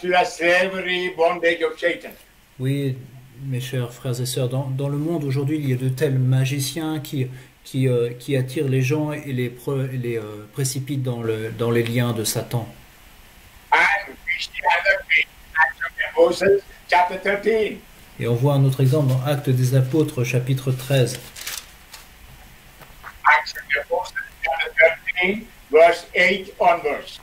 to the slavery bondage of Satan. Oui, mes chers frères et sœurs, dans le monde aujourd'hui, il y a de tels magiciens qui attirent les gens et les précipitent dans les liens de Satan. And we see other great acts of the Apostles, chapter 13. Et on voit un autre exemple dans Actes des Apôtres, chapitre 13. Acts of the Apostles, chapter 13, verse 8 onwards.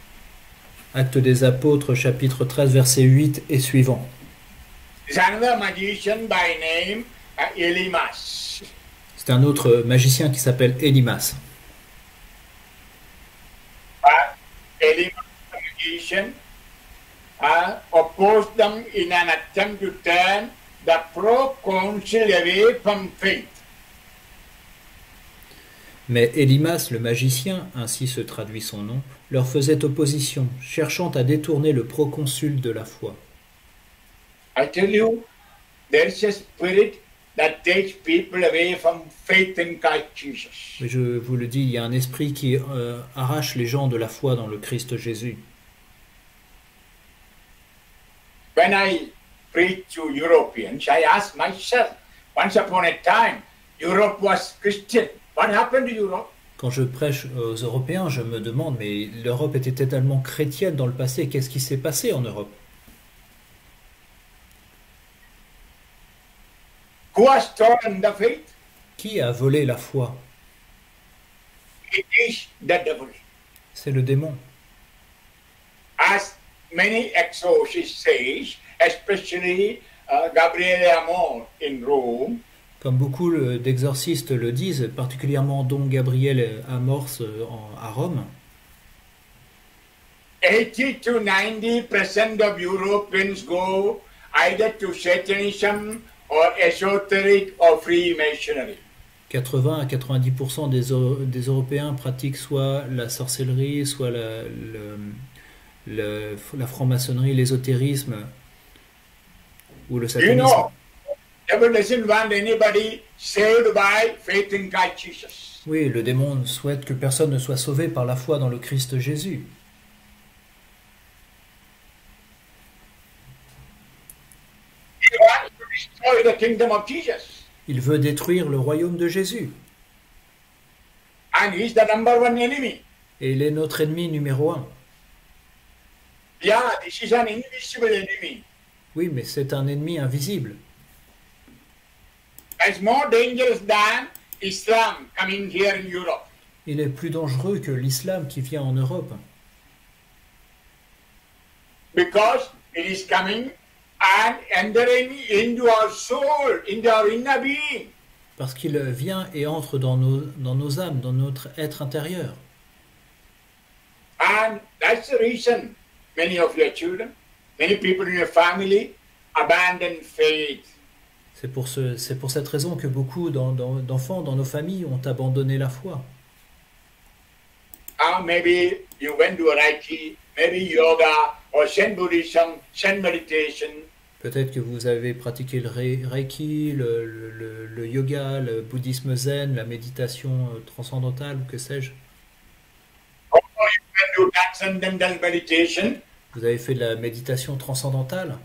Actes des Apôtres, chapitre 13, verset 8 et suivant. There's another magician by name Elymas. C'est un autre magicien qui s'appelle Élymas. Elymas, the magician, opposed them in an attempt to turn the proconsul away from faith. Mais Élymas, le magicien, ainsi se traduit son nom, leur faisait opposition, cherchant à détourner le proconsul de la foi. I tell you, there is a spirit that takes people away from faith in Christ Jesus. Mais je vous le dis, il y a un esprit qui arrache les gens de la foi dans le Christ Jésus. When I preach to Europeans, I ask myself, once upon a time, Europe was Christian. What happened to Europe? Quand je prêche aux Européens, je me demande, mais l'Europe était tellement chrétienne dans le passé, qu'est-ce qui s'est passé en Europe? Who has stolen the faith? Qui a volé la foi? It is the devil. C'est le démon. As many exorcists say, especially Gabriele Amor in Rome, Comme beaucoup d'exorcistes le disent, particulièrement Don Gabriel Amorce à Rome, 80 to 90% of Europeans go either to Satanism or esoteric or Freemasonry. 80 à 90% des Européens pratiquent soit la sorcellerie, soit la franc-maçonnerie, l'ésotérisme ou le You satanisme. know, devil doesn't want anybody saved by faith in Christ Jesus. Oui, le démon souhaite que personne ne soit sauvé par la foi dans le Christ Jésus. He wants to destroy the kingdom of Jesus. Il veut détruire le royaume de Jésus. And he's the number one enemy. Et il est notre ennemi numéro un. Yeah, this is an invisible enemy. Oui, mais c'est un ennemi invisible. It's more dangerous than Islam coming here in Europe. Il est plus dangereux que l'islam qui vient en Europe. Because it is coming and entering into our soul, into our inner being. Parce qu'il vient et entre dans nos âmes, dans notre être intérieur. And that's the reason many of your children, many people in your family abandon faith. C'est pour cette raison que beaucoup d'enfants dans nos familles ont abandonné la foi. Maybe you went to a Reiki, maybe yoga or Zen Buddhism, Zen meditation. Peut-être que vous avez pratiqué le Reiki, le yoga, le bouddhisme zen, la méditation transcendantale, que sais-je. Or you went to transcendental meditation. Vous avez fait de la méditation transcendantale.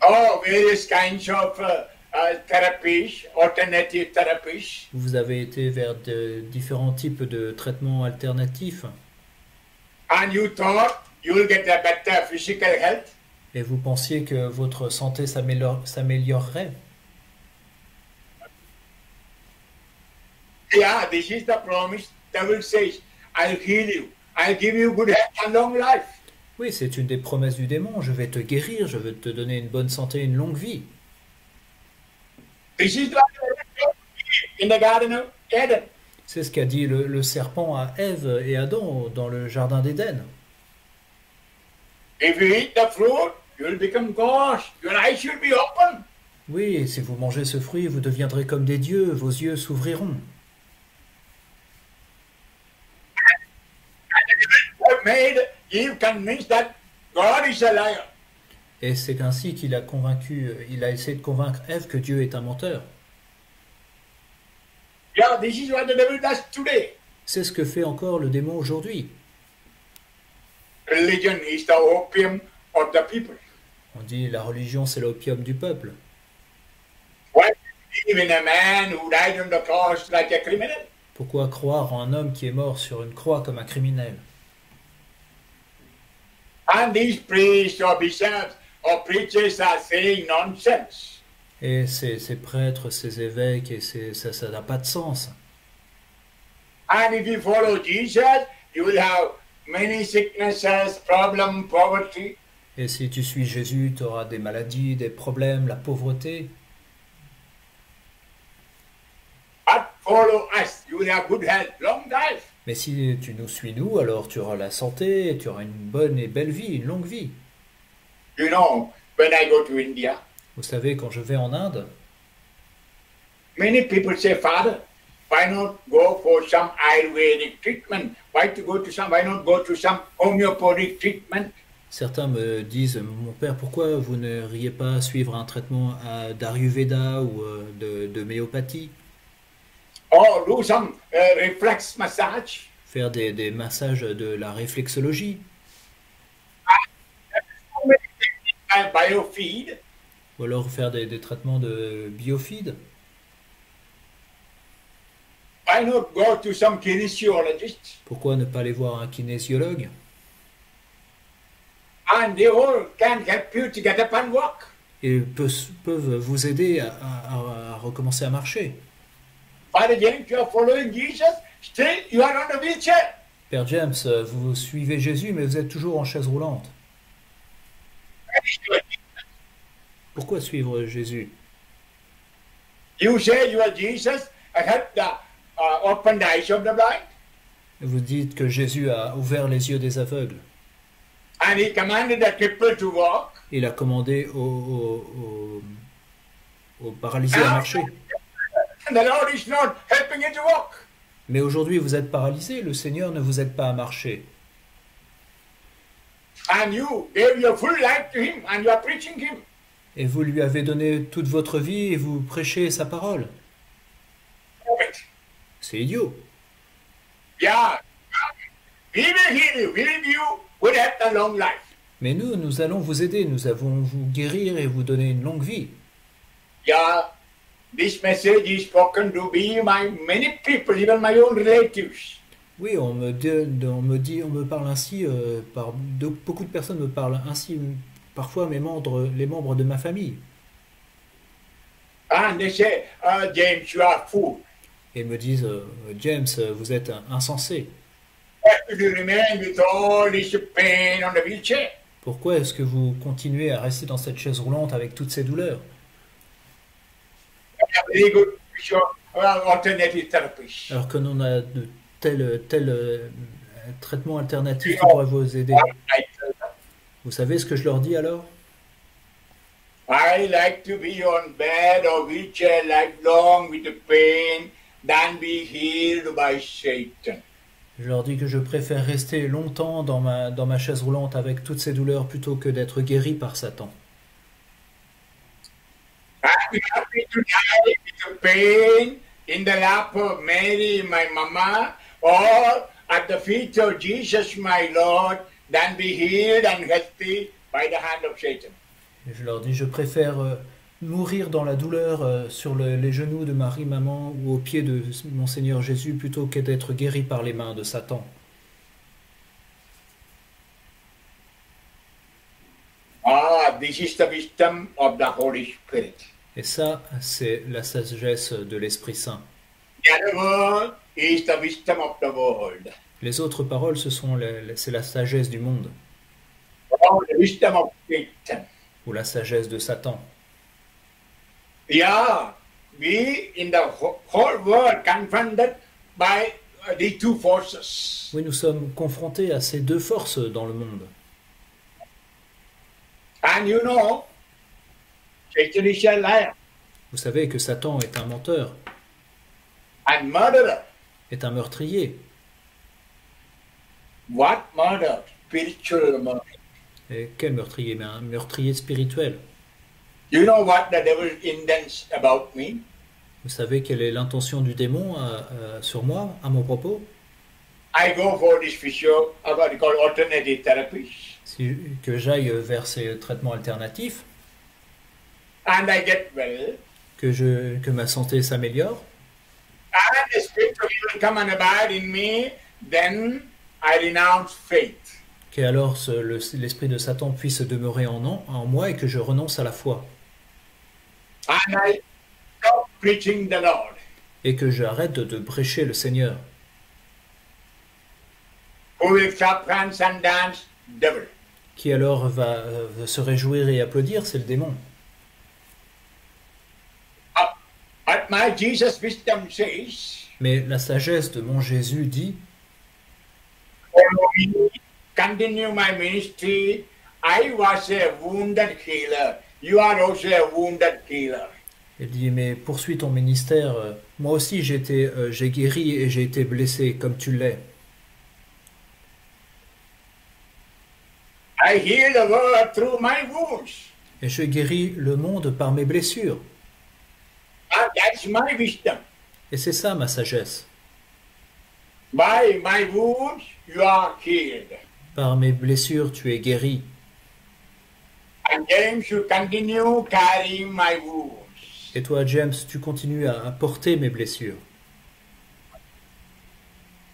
Oh, various kinds of therapies, alternative therapies. Vous avez été vers différents types de traitements alternatifs. And you thought you will get a better physical health. Et vous pensiez que votre santé s'améliorerait. Yeah, this is the promise. Devil says, I'll heal you. I'll give you good health and long life. Oui, c'est une des promesses du démon. Je vais te guérir, je vais te donner une bonne santé, une longue vie. This is what in the Garden of Eden. C'est ce qu'a dit le serpent à Ève et Adam dans le jardin d'Éden. If you eat the fruit, you will become gods. Your eyes should be open. Oui, si vous mangez ce fruit, vous deviendrez comme des dieux, vos yeux s'ouvriront. Have made Eve convinced that God is a liar. Et c'est ainsi qu'il a essayé de convaincre Ève que Dieu est un menteur. Yeah, this is what the devil does today. C'est ce que fait encore le démon aujourd'hui. Religion is the opium of the people. On dit la religion c'est l'opium du peuple. Why believe in a man who died on the cross like a criminal? Pourquoi croire en un homme qui est mort sur une croix comme un criminel? And these priests or bishops or preachers are saying nonsense. Et ces prêtres, ces évêques, ça n'a pas de sens. And if you follow Jesus, you will have many sicknesses, problems, poverty. Et si tu suis Jésus, tu auras des maladies, des problèmes, la pauvreté. But follow us, you will have good health, long life. Mais si tu nous suis, nous, alors tu auras la santé, tu auras une bonne et belle vie, une longue vie. You know, when I go to India, Vous savez, quand je vais en Inde, many people say, Father, why not go for some Ayurvedic treatment? Why not go to some homeopathic treatment? certains me disent, mon père, pourquoi vous n'iriez pas suivre un traitement d'Ayurveda ou de méopathie? Or do some reflex massage? Faire des massages de la réflexologie? Biofeed? Ou alors faire des traitements de biofeed? Why not go to some kinesiologist? Pourquoi ne pas aller voir un kinésiologue? And they all can help you to get up and walk. Et peuvent vous aider à recommencer à marcher. Father James, you are following Jesus, still you are on a wheelchair. Père James, vous suivez Jésus, mais vous êtes toujours en chaise roulante. Pourquoi suivre Jésus? You say you are Jesus, I help the open the eyes of the blind, Vous dites que Jésus a ouvert les yeux des aveugles. and he commanded the cripple to walk. Il a commandé aux paralysés à marcher. And the Lord is not helping you to walk. Mais aujourd'hui, vous êtes paralysé, le Seigneur ne vous aide pas à marcher. And you gave your full life to him, and you are preaching him. Et vous lui avez donné toute votre vie et vous prêchez sa parole. C'est idiot. Yeah. He will heal you, will give you good health and long life. Mais nous allons vous aider, nous allons vous guérir et vous donner une longue vie. Yeah. This message is spoken to be many people, even my own relatives. Oui, on me parle ainsi, beaucoup de personnes me parlent ainsi, parfois les membres de ma famille. And they say, James, you are a fool. Et me disent, James, vous êtes insensé. Why do you remain with all this pain on the wheelchair? Pourquoi est-ce que vous continuez à rester dans cette chaise roulante avec toutes ces douleurs? a very good alternative therapies. Alors que l'on a de tels traitements alternatifs qui pourraient vous aider. I tell them, Vous savez ce que je leur dis alors? I like to be on bed or wheelchair lifelong with the pain than be healed by Satan. Je leur dis que je préfère rester longtemps dans ma chaise roulante avec toutes ces douleurs plutôt que d'être guéri par Satan. I'm happy to die with the pain in the lap of Mary, my mama, or at the feet of Jesus, my Lord, than be healed and healthy by the hand of Satan. Et je leur dis, je préfère mourir dans la douleur sur les genoux de Marie, maman, ou aux pieds de mon Seigneur Jésus, plutôt que d'être guéri par les mains de Satan. This is the wisdom of the Holy Spirit. Et ça, c'est la sagesse de l'Esprit Saint. The other word is the wisdom of the world. Les autres paroles, c'est la sagesse du monde, Or the wisdom of Satan. ou la sagesse de Satan. Yeah, we in the whole world confronted by these two forces. Oui, nous sommes confrontés à ces deux forces dans le monde. And you know, Satan is a liar Vous savez que Satan est un menteur, and murderer. est un meurtrier. What murder? Spiritual murder. Et quel meurtrier? Mais un meurtrier spirituel. You know what the devil intends about me? Vous savez quelle est l'intention du démon sur moi, à mon propos? I go for this physio, what you call alternative therapies, Que j'aille vers ces traitements alternatifs, and I get well. que ma santé s'améliore, And the spirit of evil come and abide in me, then I renounce faith. qu'alors l'esprit de Satan puisse demeurer en moi et que je renonce à la foi, And I stop preaching the Lord. et que j'arrête de prêcher le Seigneur. Who will clap hands and dance? Devil. Qui alors va se réjouir et applaudir? C'est le démon. But my Jesus wisdom says, Mais la sagesse de mon Jésus dit, follow me, continue my ministry. I was a wounded healer. You are also a wounded healer. elle dit, mais poursuis ton ministère. Moi aussi j'ai guéri et j'ai été blessé comme tu l'es. I heal the world through my wounds. Et je guéris le monde par mes blessures. And that's my wisdom. Et c'est ça ma sagesse. By my wounds, you are healed. Par mes blessures, tu es guéri. And James, you continue carrying my wounds. Et toi, James, tu continues à porter mes blessures.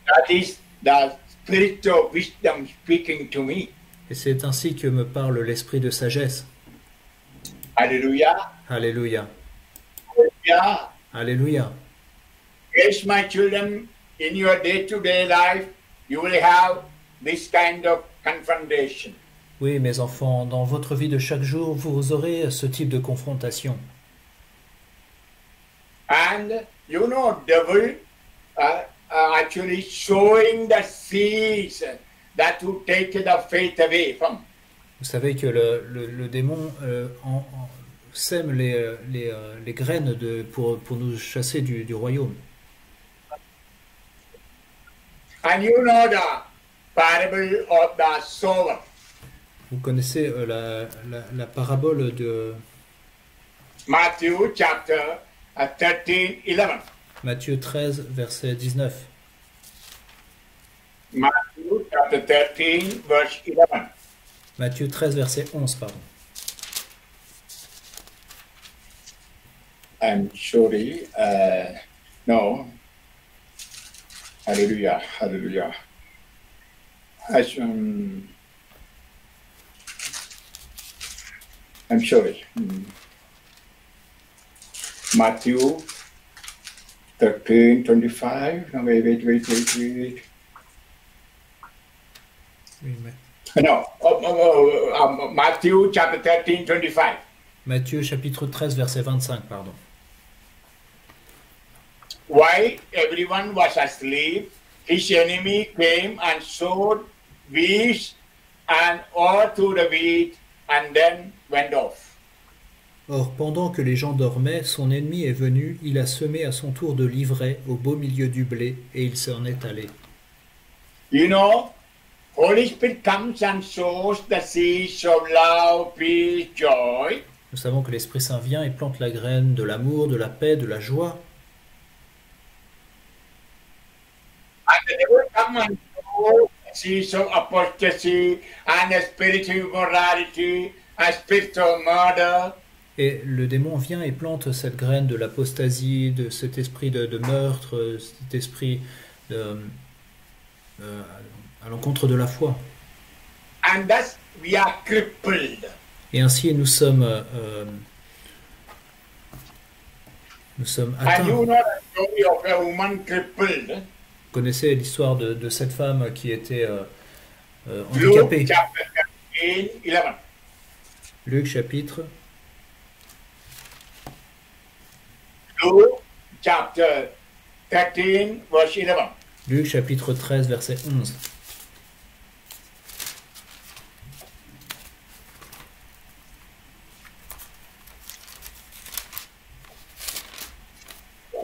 That is the spirit of wisdom speaking to me. Et c'est ainsi que me parle l'esprit de sagesse. Hallelujah. Alléluia. Hallelujah. Alléluia. Yes, my children, in your day-to-day life, you will have this kind of confrontation. Oui, mes enfants, dans votre vie de chaque jour, vous aurez ce type de confrontation. And you know, devil actually sowing the seeds that will take the faith away from. Vous savez que le démon sème les graines pour nous chasser du royaume. And you know the parable of the sower. Vous connaissez la parabole de Matthew chapter 13, 11. Matthieu 13, verset 19. Matthew chapter 13, verse 11. Matthieu 13, verset 11, pardon. I'm sorry. No. Hallelujah. Hallelujah. I'm sorry. Matthew 13, 25. No, wait. Oui, mais- No. Matthew chapter 13, 25. Matthieu chapitre 13, verset 25, pardon. while everyone was asleep, his enemy came and sowed weeds and all through the wheat and then went off. Or, pendant que les gens dormaient, son ennemi est venu, il a semé à son tour de l'ivraie au beau milieu du blé, et il s'en est allé. You know, Holy Spirit comes and sows the seeds of love, peace, joy. Nous savons que l'Esprit Saint vient et plante la graine de l'amour, de la paix, de la joie. And the devil comes and sows the seeds of apostasy and the spiritual immorality and spiritual murder. Et le démon vient et plante cette graine de l'apostasie, de cet esprit de meurtre, cet esprit à l'encontre de la foi. And thus we are crippled. Et ainsi nous sommes And you atteints. know the story of a woman crippled. Vous connaissez l'histoire de cette femme qui était Luke handicapée. chapter 13, 11. Luc chapitre Luke chapter 13, verse 11. Luc chapitre 13 verset 11.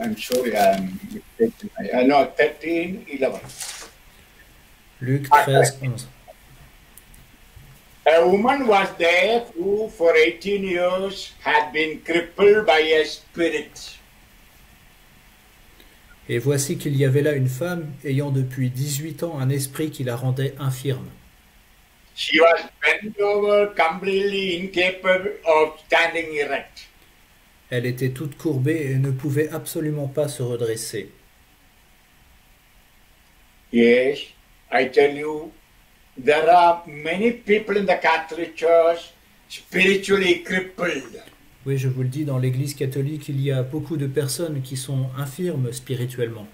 I'm sorry, I'm mistaken. No, 13, 11. Luc 13 11. A woman was there who for 18 years had been crippled by a spirit. Et voici qu'il y avait là une femme ayant depuis 18 ans un esprit qui la rendait infirme. She was bent over, completely incapable of standing erect. Elle était toute courbée et ne pouvait absolument pas se redresser. Yes, I tell you, there are many people in the Catholic Church spiritually crippled. Oui, je vous le dis, dans l'Église catholique, il y a beaucoup de personnes qui sont infirmes spirituellement.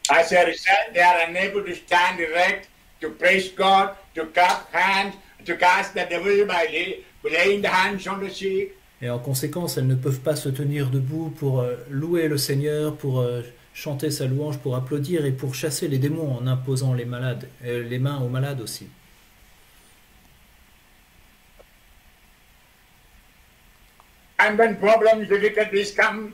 As a result, they are unable to stand erect, to praise God, to clap hands, to cast the devil by laying the hands on the sick. Et en conséquence, elles ne peuvent pas se tenir debout pour louer le Seigneur, pour chanter sa louange, pour applaudir et pour chasser les démons en imposant les malades, les mains aux malades aussi. And when problems, difficulties come,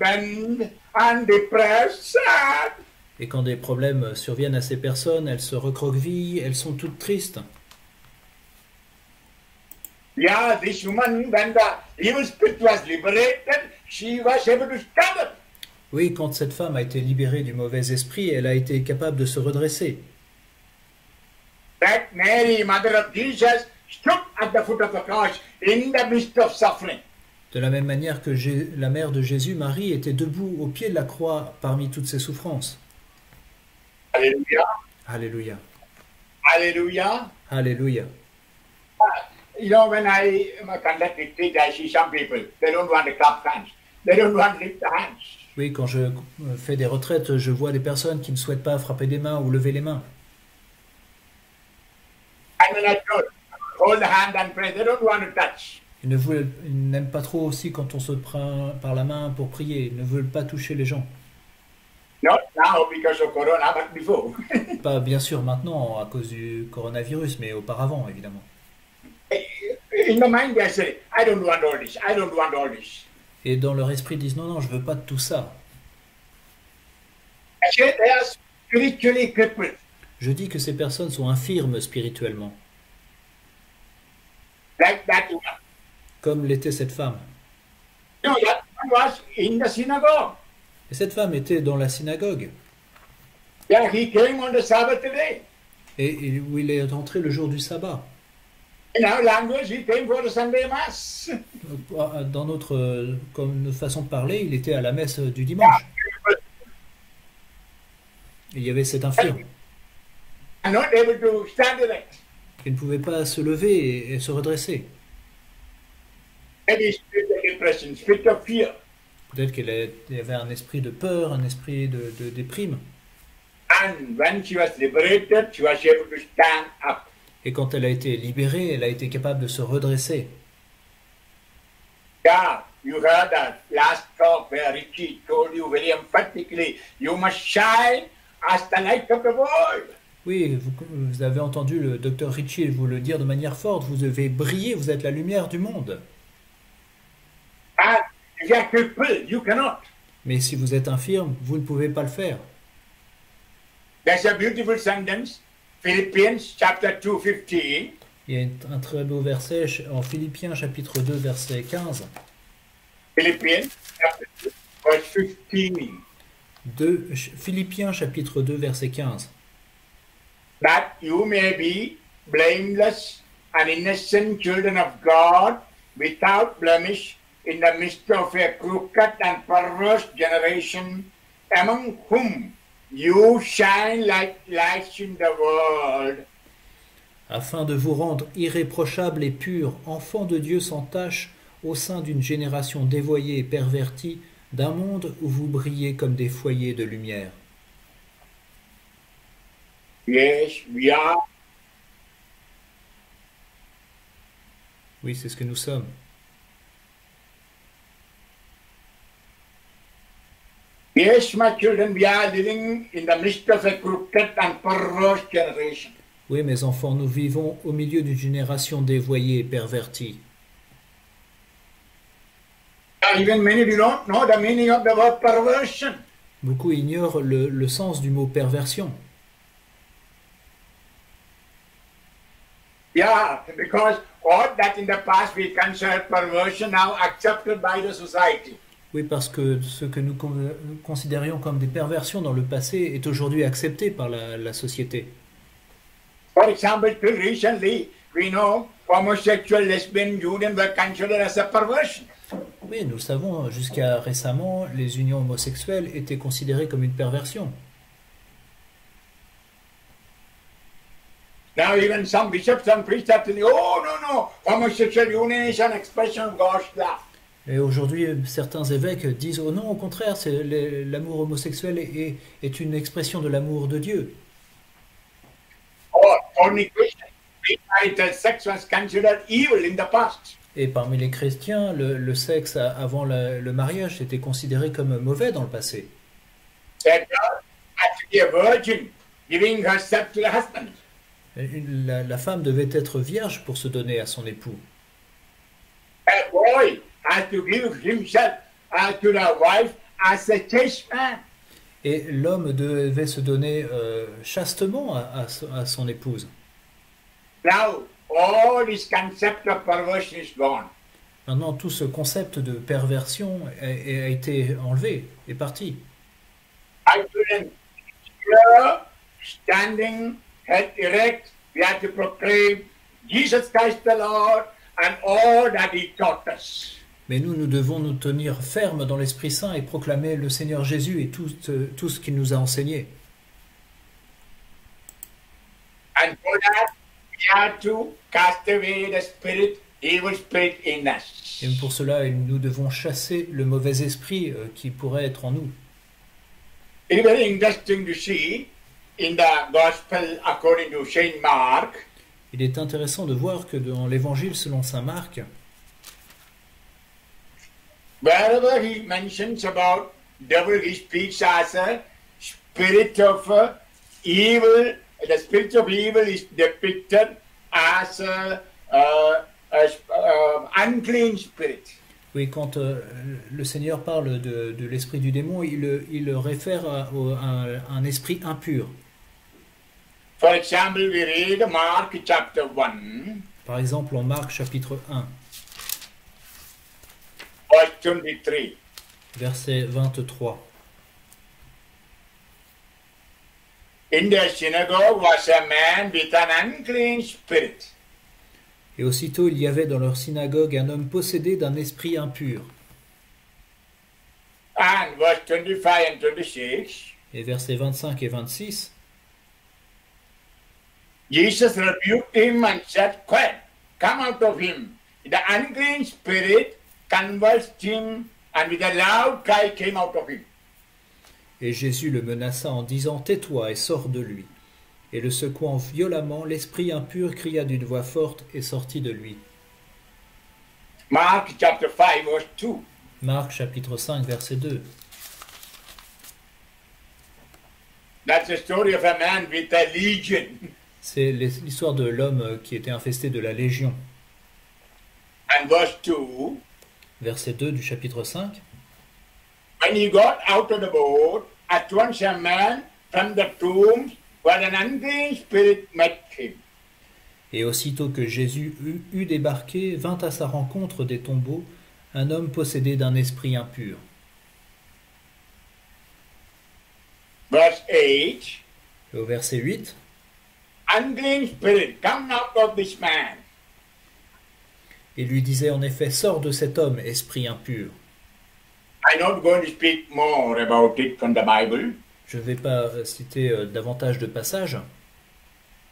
bend and depressed, sad. Et quand des problèmes surviennent à ces personnes, elles se recroquevillent, elles sont toutes tristes. Yeah, this woman, when the evil spirit was liberated, she was able to stand up. Oui, quand cette femme a été libérée du mauvais esprit, elle a été capable de se redresser. That Mary, mother of Jesus, stood at the foot of the cross in the midst of suffering. De la même manière que la mère de Jésus, Marie, était debout au pied de la croix parmi toutes ses souffrances. Hallelujah. Alléluia. Hallelujah. Alléluia. You know, when I conduct retreat, I see some people, they don't want to clap hands. They don't want to lift the hands. Oui, quand je fais des retraites, je vois des personnes qui ne souhaitent pas frapper des mains ou lever les mains. And when I hold the hand and pray, they don't want to touch. Ils n'aiment pas trop aussi quand on se prend par la main pour prier. Ils ne veulent pas toucher les gens. Not now because of Corona, but before. Pas bien sûr maintenant à cause du coronavirus, mais auparavant évidemment. In the mind, they say, I don't want all this. I don't want all this. Et dans leur esprit, ils disent non, non, je veux pas de tout ça. I say they are spiritually crippled. Je dis que ces personnes sont infirmes spirituellement, Like that woman. comme l'était cette femme. You know, that one was in the synagogue. Et cette femme était dans la synagogue, Yeah, he came on the Sabbath day. et où il est entré le jour du sabbat. In our language, he came for the Sunday Mass. Dans comme notre façon de parler, il était à la messe du dimanche. Il y avait cet infirme I'm not able to stand erect. qui ne pouvait pas se lever et se redresser. Maybe spirit of depression, spirit of fear. Peut-être qu'il y avait un esprit de peur, un esprit de déprime. And when she was liberated, she was able to stand up. Et quand elle a été libérée, elle a été capable de se redresser. Yeah, you heard that last talk where Richie told you very emphatically, you must shine as the light of the world. Oui, vous avez entendu le docteur Ritchie vous le dire de manière forte, vous devez briller, vous êtes la lumière du monde. And if you are crippled, you cannot. Mais si vous êtes infirme, vous ne pouvez pas le faire. There's a beautiful sentence, Philippians chapter 2, 15. Il y a un très beau verset en Philippiens chapitre 2 verset 15. Philippians chapter 2, verse 15. Philippiens chapitre 2 verset 15. That you may be blameless and innocent children of God, without blemish, in the midst of a crooked and perverse generation, among whom you shine like lights in the world. Afin de vous rendre irréprochables et purs, enfants de Dieu sans tache, au sein d'une génération dévoyée et pervertie, d'un monde où vous brillez comme des foyers de lumière. Yes, we are. Oui, c'est ce que nous sommes. Yes, my children, we are living in the midst of a crooked and perverse generation. Oui, mes enfants, nous vivons au milieu d'une génération dévoyée et pervertie. Even many do not know the meaning of the word perversion. Beaucoup ignorent le sens du mot perversion. Yeah, because all that in the past we considered perversion now accepted by the society. Oui, parce que ce que nous considérions comme des perversions dans le passé est aujourd'hui accepté par la société. For example, till recently, we know homosexual, lesbian, union were considered as a perversion. Oui, nous le savons, jusqu'à récemment, les unions homosexuelles étaient considérées comme une perversion. Now even some bishops and priests are telling, oh no, homosexual union is an expression of God's love. Et aujourd'hui, certains évêques disent, oh non, au contraire, l'amour homosexuel est une expression de l'amour de Dieu. Or fornication, premarital sex was considered evil in the past. Et parmi les chrétiens, le sexe avant le mariage était considéré comme mauvais dans le passé. That girl had to be a virgin, giving herself to the husband. La femme devait être vierge pour se donner à son époux. A boy had to give himself to the wife as a chaste man. Et l'homme devait se donner chastement à son épouse. Now, all this concept of perversion is gone. Maintenant, tout ce concept de perversion a été enlevé, est parti. I couldn't here, standing, head erect, we have to proclaim Jesus Christ the Lord and all that He taught us. Mais nous devons nous tenir fermes dans l'Esprit Saint et proclamer le Seigneur Jésus et tout ce qu'il nous a enseigné. And for that, we have to cast away the spirit, evil spirit in us. Et pour cela, nous devons chasser le mauvais esprit qui pourrait être en nous. It's very interesting to see in the Gospel according to Saint Mark. Il est intéressant de voir que dans l'Évangile selon saint Marc, Wherever he mentions about devil, he speaks as a spirit of evil. The spirit of evil is depicted as unclean spirit. oui, quand le Seigneur parle de l'esprit du démon, il le réfère à un esprit impur. For example, we read Mark chapter 1, Par exemple, en Marc chapitre 1, verse 23. verset 23. In the synagogue was a man with an unclean spirit. Et aussitôt il y avait dans leur synagogue un homme possédé d'un esprit impur. And verse 25 and 26, Et versets 25 et 26, Jesus rebuked him and said, Quiet, come out of him. The unclean spirit convulsed him, and with a loud cry came out of him. et Jésus le menaça en disant, tais-toi et sors de lui. Et le secouant violemment, l'esprit impur cria d'une voix forte et sortit de lui. Mark chapter 5 verse 2. Marc chapitre 5 verset 2. That's the story of a man with a legion. C'est l'histoire de l'homme qui était infesté de la légion. And verse 2, Verset 2 du chapitre 5. when he got out of the boat, at once a man from the tombs with an unclean spirit met him. Et aussitôt que Jésus eut débarqué, vint à sa rencontre des tombeaux un homme possédé d'un esprit impur. Verse 8, Et au verset 8, unclean spirit, come out of this man. il lui disait en effet, sors de cet homme, esprit impur. I'm not going to speak more about it from the Bible. Je ne vais pas citer davantage de passages.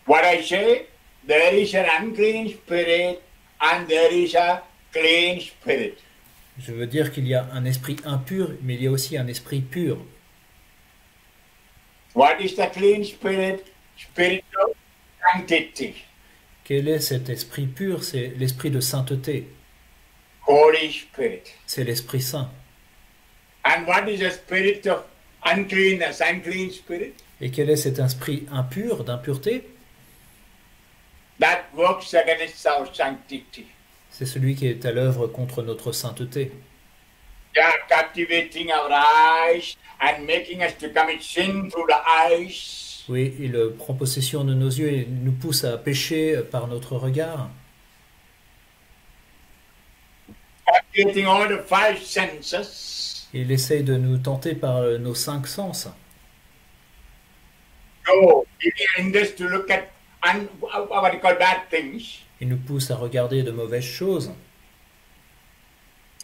What I say, there is an unclean spirit and there is a clean spirit. Je veux dire qu'il y a un esprit impur, mais il y a aussi un esprit pur. What is the clean spirit? Spirit of sanctity, Quel est cet esprit pur? C'est l'esprit de sainteté. Holy Spirit. C'est l'Esprit Saint. And what is the spirit of uncleanness, unclean spirit? Et quel est cet esprit impur, d'impureté? That works against our sanctity. C'est celui qui est à l'œuvre contre notre sainteté. They are captivating our eyes and making us to commit sin through the eyes. Oui, il prend possession de nos yeux et nous pousse à pécher par notre regard. Captivating all the five senses. Il essaye de nous tenter par nos cinq sens. So, giving us to look at what you call bad things. Il nous pousse à regarder de mauvaises choses.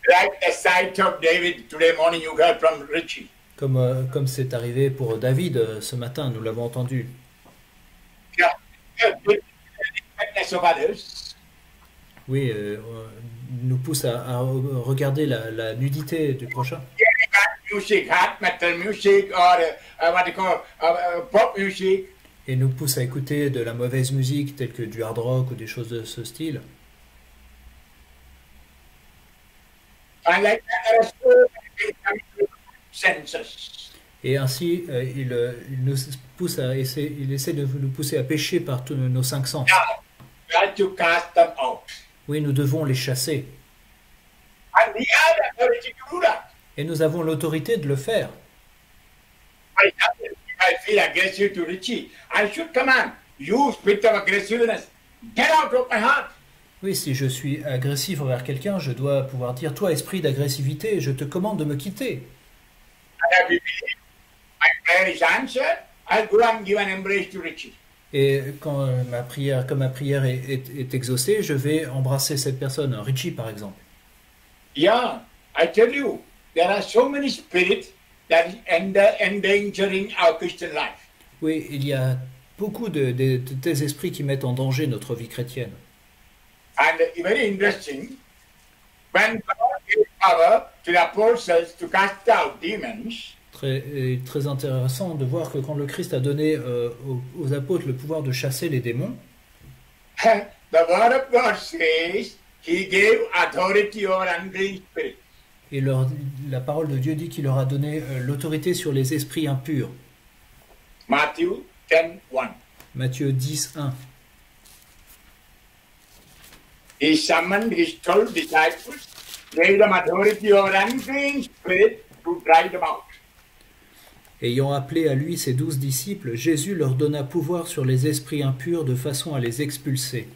Like the sight of David today morning you heard from Richie. Comme c'est arrivé pour David ce matin, nous l'avons entendu. Yeah. Of others. Oui, il nous pousse à regarder la nudité du prochain. Music, hard metal music, or what you call pop music. Et nous pousse à écouter de la mauvaise musique, telle que du hard rock ou des choses de ce style. And like that, there are so many senses. Et ainsi, il nous pousse il essaie de nous pousser à pécher par tous nos cinq sens. Now, we have to cast them out. Oui, nous devons les chasser. And we have the authority to do that. Et nous avons l'autorité de le faire. For example, if I feel aggressive to Richie, I should command, you spirit of aggressiveness, get out of my heart. Oui, si je suis agressif envers quelqu'un, je dois pouvoir dire, toi, esprit d'agressivité, je te commande de me quitter. And I believe my prayer is answered, I'll go and give an embrace to Richie. Et quand comme ma prière est exaucée, je vais embrasser cette personne, Richie par exemple. Yeah, I tell you, there are so many spirits that is endangering our Christian life. Oui, il y a beaucoup de tels esprits qui mettent en danger notre vie chrétienne. And very interesting, when God gave power to the apostles to cast out demons, Très intéressant de voir que quand le Christ a donné aux apôtres le pouvoir de chasser les démons, the word of God says he gave authority over unclean spirits. et la parole de Dieu dit qu'il leur a donné l'autorité sur les esprits impurs. Matthew 10:1. Matthieu 10, 1. He summoned his 12 disciples, gave them authority over unclean spirits to drive them out. Ayant appelé à lui ses 12 disciples, Jésus leur donna pouvoir sur les esprits impurs de façon à les expulser.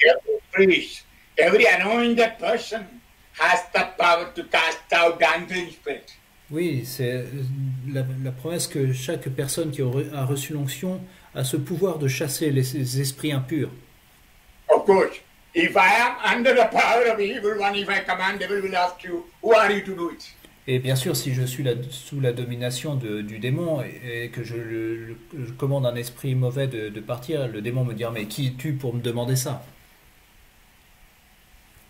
Every priest, every anointed person has the power to cast out the unclean spirit. Oui, c'est la promesse que chaque personne qui a reçu l'onction a ce pouvoir de chasser les esprits impurs. Of course, if I am under the power of the evil one, if I command, devil will ask you, who are you to do it? Et bien sûr, si je suis sous la domination du démon et que je commande un esprit mauvais de partir, le démon me dira, mais qui es-tu pour me demander ça?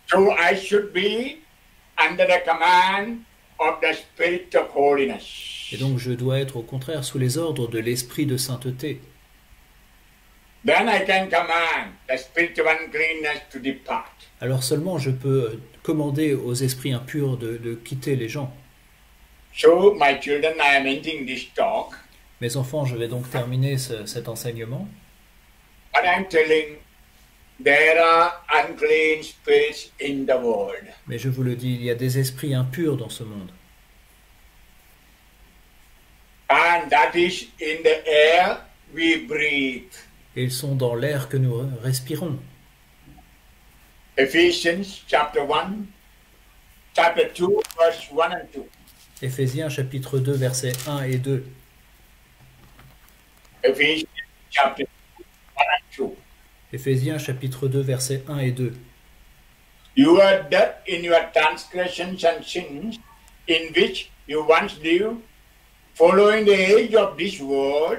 So I should be under the command of the Spirit of holiness. Et donc je dois être au contraire sous les ordres de l'esprit de sainteté. then I can command the spirit of uncleanness to depart. Alors seulement je peux commander aux esprits impurs de quitter les gens. So, my children, I am ending this talk, Mes enfants, je vais donc terminer cet enseignement. but I am telling there are unclean spirits in the world. Mais je vous le dis, il y a des esprits impurs dans ce monde. And that is in the air we breathe. Et ils sont dans l'air que nous respirons. Ephesians chapter 1, chapter 2, verse 1 and 2. Éphésiens chapitre 2, versets 1 et 2. Ephesians chapter 2, 1 and 2. Éphésiens chapitre 2, versets 1 et 2. You are dead in your transgressions and sins, in which you once lived, following the age of this world,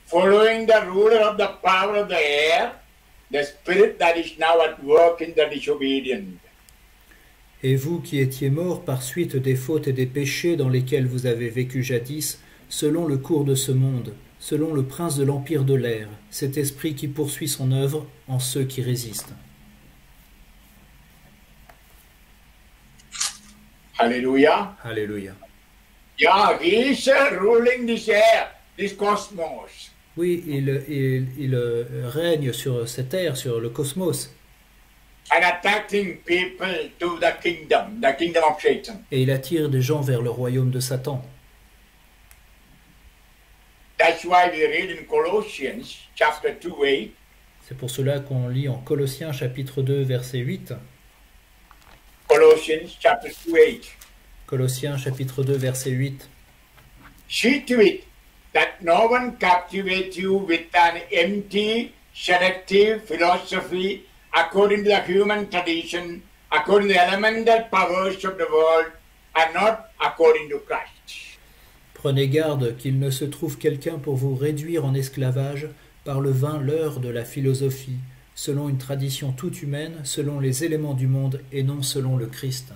following the ruler of the power of the air, the spirit that is now at work in the disobedient. Et vous qui étiez morts par suite des fautes et des péchés dans lesquels vous avez vécu jadis, selon le cours de ce monde, selon le prince de l'empire de l'air, cet esprit qui poursuit son œuvre en ceux qui résistent. Hallelujah. Alléluia. Yeah, he is ruling this air, this cosmos. Oui, il règne sur cette terre, sur le cosmos, And attracting people to the kingdom of Satan. et il attire des gens vers le royaume de Satan. That's why we read in Colossians chapter 2, 8, C'est pour cela qu'on lit en Colossiens chapitre 2, verset 8. Colossians chapter 2, 8. Colossiens chapitre 2, verset 8. See to it that no one captivate you with an empty, seductive philosophy according to the human tradition, according to the elemental powers of the world, and not according to Christ. Prenez garde qu'il ne se trouve quelqu'un pour vous réduire en esclavage par le vain leurre de la philosophie, selon une tradition toute humaine, selon les éléments du monde et non selon le Christ.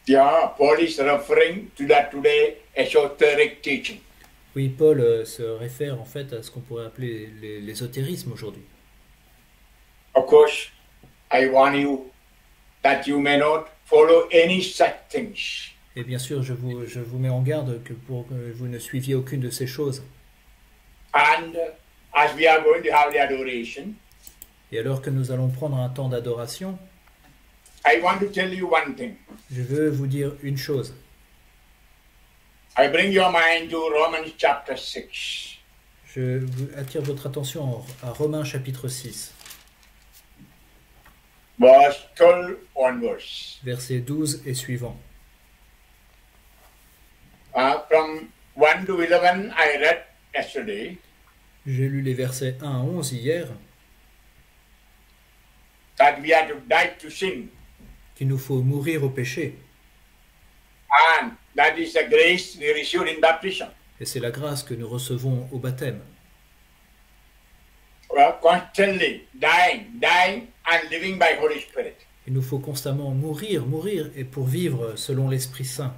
Yeah, Paul is referring to that today esoteric teaching. Oui, Paul se réfère en fait à ce qu'on pourrait appeler l'ésotérisme aujourd'hui. Of course, I warn you that you may not follow any such things. Et bien sûr, je vous mets en garde que pour que vous ne suiviez aucune de ces choses. And as we are going to have the adoration, Et alors que nous allons prendre un temps d'adoration, I want to tell you one thing. je veux vous dire une chose. I bring your mind to Romans chapter 6. Je vous attire votre attention à Romains chapitre 6, Verse 12 onwards. versets 12 et suivants. From 1 to 11, I read yesterday J'ai lu les versets 1 à 11 hier, that we are to die to sin. qu'il nous faut mourir au péché. And that is the grace we received in baptism. Et c'est la grâce que nous recevons au baptême. Well, constantly dying and living by Holy Spirit. Il nous faut constamment mourir et pour vivre selon l'Esprit Saint.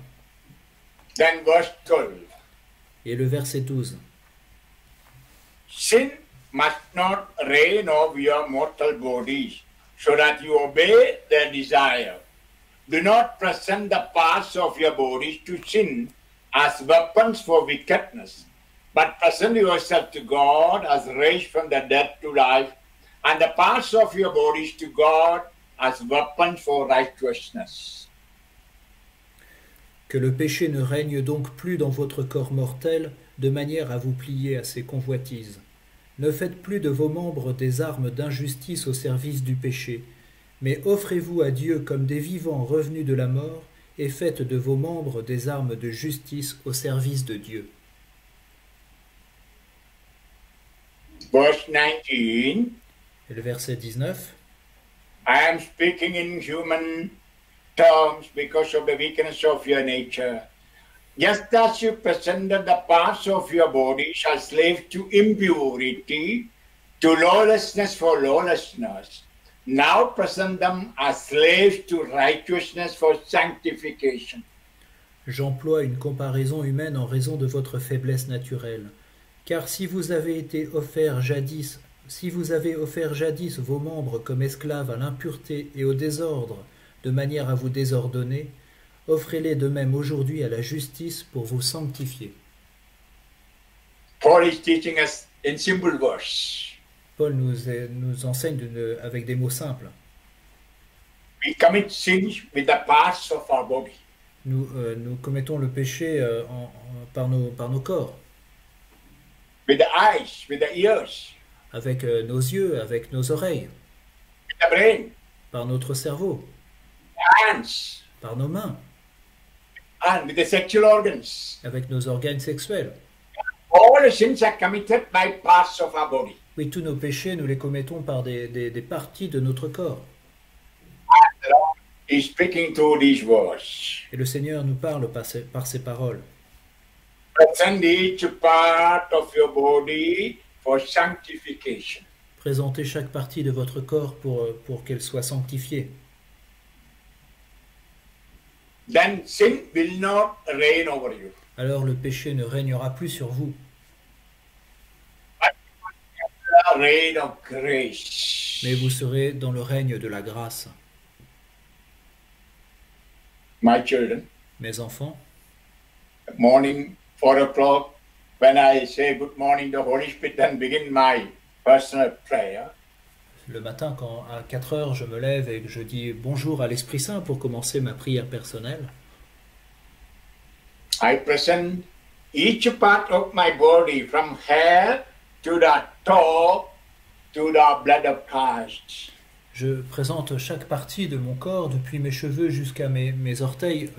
Then verse 12. Et le verset 12. Sin must not reign over your mortal bodies, so that you obey their desire. Do not present the parts of your bodies to sin as weapons for wickedness, but present yourself to God as raised from the dead to life, and the parts of your bodies to God as weapons for righteousness. Que le péché ne règne donc plus dans votre corps mortel, de manière à vous plier à ses convoitises. Ne faites plus de vos membres des armes d'injustice au service du péché, mais offrez-vous à Dieu comme des vivants revenus de la mort, et faites de vos membres des armes de justice au service de Dieu. Verse 19, Et le verset 19. I am speaking in human terms because of the weakness of your nature. Just as you presented the parts of your body as slaves to impurity, to lawlessness for lawlessness, now present them as slaves to righteousness for sanctification. J'emploie une comparaison humaine en raison de votre faiblesse naturelle. Car si vous avez offert jadis vos membres comme esclaves à l'impureté et au désordre, de manière à vous désordonner, offrez-les de même aujourd'hui à la justice pour vous sanctifier. Paul is teaching us in simple words. Paul nous enseigne avec des mots simples. We commit sins with the parts of our body. Nous commettons le péché par nos corps, With the eyes, with the ears, avec nos yeux, avec nos oreilles, with the brain, par notre cerveau, hands, par nos mains, and with the sexual organs. avec nos organes sexuels. All the sins are committed by parts of our body. Oui, tous nos péchés, nous les commettons par des parties de notre corps. The Lord is speaking through these words. Et le Seigneur nous parle par ces paroles. Present each part of your body for sanctification. Présentez chaque partie de votre corps pour qu'elle soit sanctifiée. Then sin will not reign over you. Alors le péché ne régnera plus sur vous, The reign of grace. mais vous serez dans le règne de la grâce. My children, Mes enfants, morning 4 o'clock, when I say good morning to the Holy Spirit and begin my personal prayer, le matin, quand à 4 heures je me lève et que je dis bonjour à l'Esprit Saint pour commencer ma prière personnelle, I present each part of my body from hair to the toe to the blood of Christ. je présente chaque partie de mon corps, depuis mes cheveux jusqu'à mes orteils,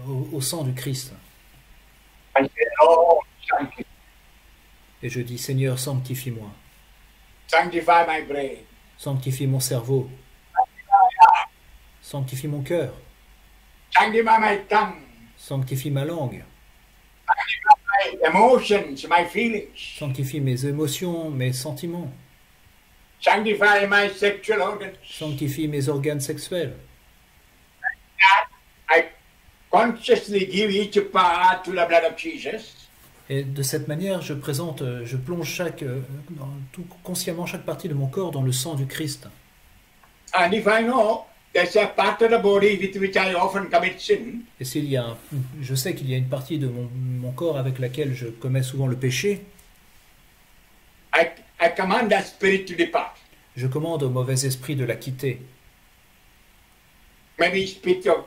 au sang du Christ. I say, Lord, sanctify Et je dis, Seigneur, sanctifie-moi, my brain, sanctifie mon cerveau, sanctifie mon cœur, sanctify my tongue, sanctifie ma langue, my emotions, my feelings, sanctifie mes émotions, mes sentiments, sanctify my sexual organs. sanctifie mes organes sexuels. I consciously give each part to the blood of Jesus. Et de cette manière, je plonge consciemment chaque partie de mon corps dans le sang du Christ. And if I know there's a part of the body with which I often commit sin, Et je sais qu'il y a une partie de mon corps avec laquelle je commets souvent le péché, I command that spirit to depart. je commande au mauvais esprit de la quitter. Maybe spirit of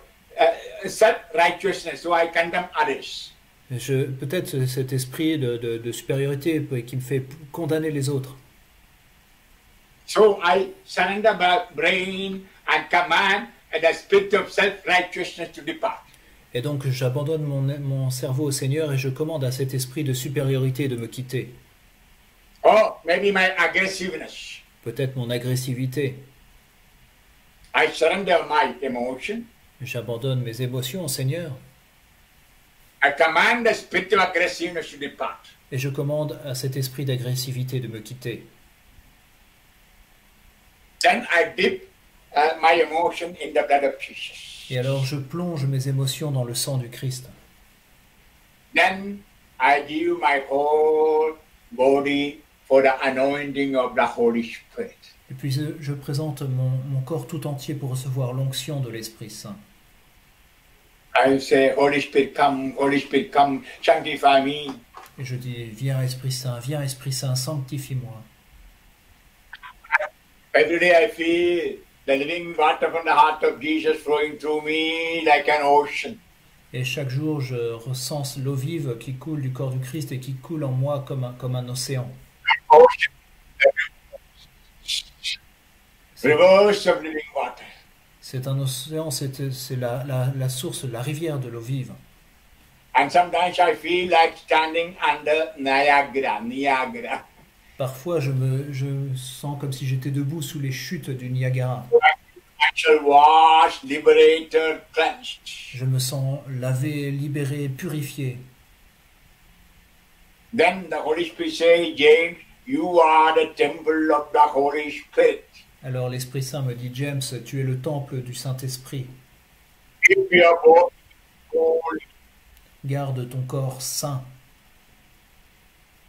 self-righteousness, so I condemn others. Peut-être cet esprit de supériorité qui me fait condamner les autres. So I surrender my brain and command the spirit of self-righteousness to depart. Et donc j'abandonne mon cerveau au Seigneur et je commande à cet esprit de supériorité de me quitter. Or maybe my aggressiveness. Peut-être mon agressivité. I surrender my emotion. J'abandonne mes émotions au Seigneur I command the spirit of aggressiveness to depart. et je commande à cet esprit d'agressivité de me quitter. Then I dip my emotion in the blood of Jesus. Et alors je plonge mes émotions dans le sang du Christ. Then I give my whole body for the anointing of the Holy Spirit. Et puis je présente mon corps tout entier pour recevoir l'onction de l'Esprit Saint. I say, Holy Spirit, come, sanctify me. Et je dis, viens Esprit Saint, sanctifie-moi. Every day I feel the living water from the heart of Jesus flowing through me like an ocean. Et chaque jour, je ressens l'eau vive qui coule du corps du Christ et qui coule en moi comme un océan. Ocean. Rivers of living water. C'est un océan, c'est la source, la rivière de l'eau vive. And sometimes I feel like standing under Niagara. Parfois, je sens comme si j'étais debout sous les chutes du Niagara. Actual washed, liberated, cleansed. Je me sens lavé, libéré, purifié. Then the Holy Spirit says, James, you are the temple of the Holy Spirit. Alors l'Esprit Saint me dit, James, tu es le temple du Saint-Esprit. If your body is holy, Garde ton corps saint.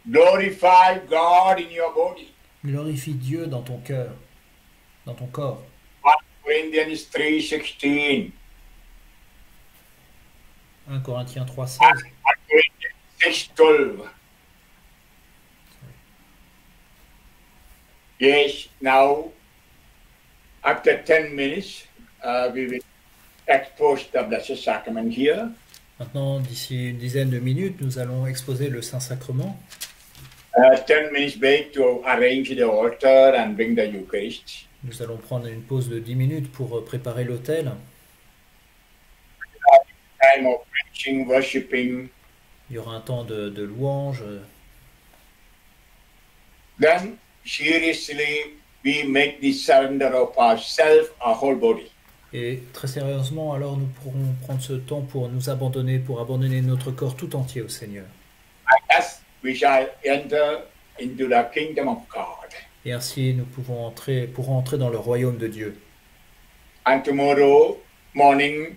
Glorify God in your body. Glorifie Dieu dans ton cœur, dans ton corps. 1 Corinthians 3:16. 1 Corinthiens 3,16. 1 Corinthians 6:12. Yes, now, after 10 minutes, we will expose the Blessed Sacrament here. Maintenant, d'ici une dizaine de minutes, nous allons exposer le Saint-Sacrement. 10 minutes break to arrange the altar and bring the Eucharist. Nous allons prendre une pause de 10 minutes pour préparer l'autel. Time of preaching, worshipping. Il y aura un temps de louange. Then, seriously, we make the surrender of ourself, our whole body. Et très sérieusement, alors nous pourrons prendre ce temps pour nous abandonner, pour abandonner notre corps tout entier au Seigneur. And thus, we shall enter into the kingdom of God. Et ainsi, nous pourrons entrer dans le royaume de Dieu. And tomorrow morning,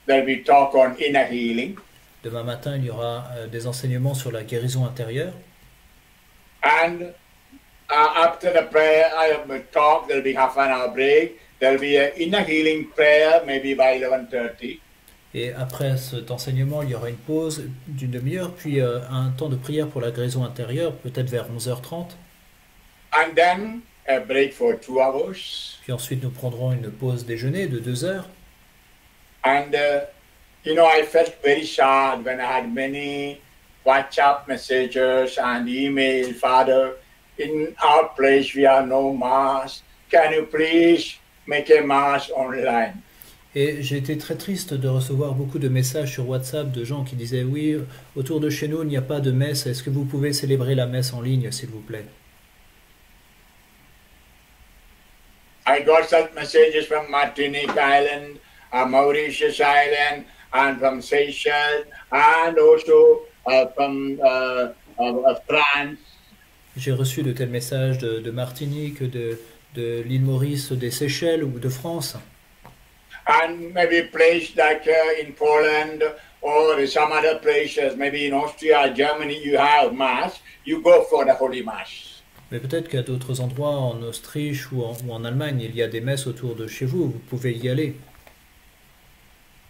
there will be talk on inner healing. Demain matin, il y aura des enseignements sur la guérison intérieure. And after the prayer, I have talk, there will be half an hour break. There will be an inner healing prayer, maybe by 11:30. Et après cet enseignement, il y aura une pause d'une demi-heure, puis un temps de prière pour la guérison intérieure, peut-être vers 11h30. And then a break for 2 hours. Puis ensuite, nous prendrons une pause déjeuner de 2 heures. And, I felt very sad when I had many WhatsApp messages and email. Father, in our place we have no mass. Can you please make a mass online? Et j'ai été très triste de recevoir beaucoup de messages sur WhatsApp de gens qui disaient « Oui, autour de chez nous, il n'y a pas de messe. Est-ce que vous pouvez célébrer la messe en ligne, s'il vous plaît ?» I got such messages from Martinique Island, Mauritius Island, and from Seychelles, and also from France. J'ai reçu de tels messages de Martinique, de l'île Maurice, des Seychelles ou de France. And maybe place like in Poland or some other places, maybe in Austria, Germany, you have Mass, you go for the Holy Mass. Mais peut-être qu'à d'autres endroits, en Autriche ou en Allemagne, il y a des messes autour de chez vous, vous pouvez y aller.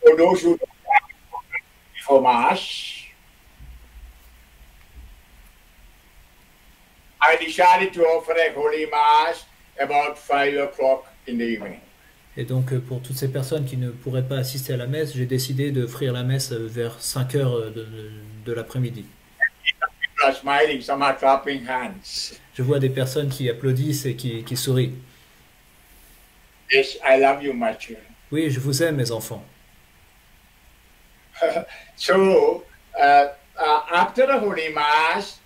For those who don't have for Mass, I decided to offer a Holy Mass about 5 o'clock in the evening. Et donc, pour toutes ces personnes qui ne pourraient pas assister à la messe, j'ai décidé d'offrir la messe vers 5 heures de l'après-midi. People are smiling, some are clapping hands. Je vois des personnes qui applaudissent et qui sourient. Yes, I love you, my children. Oui, je vous aime, mes enfants. So, after the Holy Mass,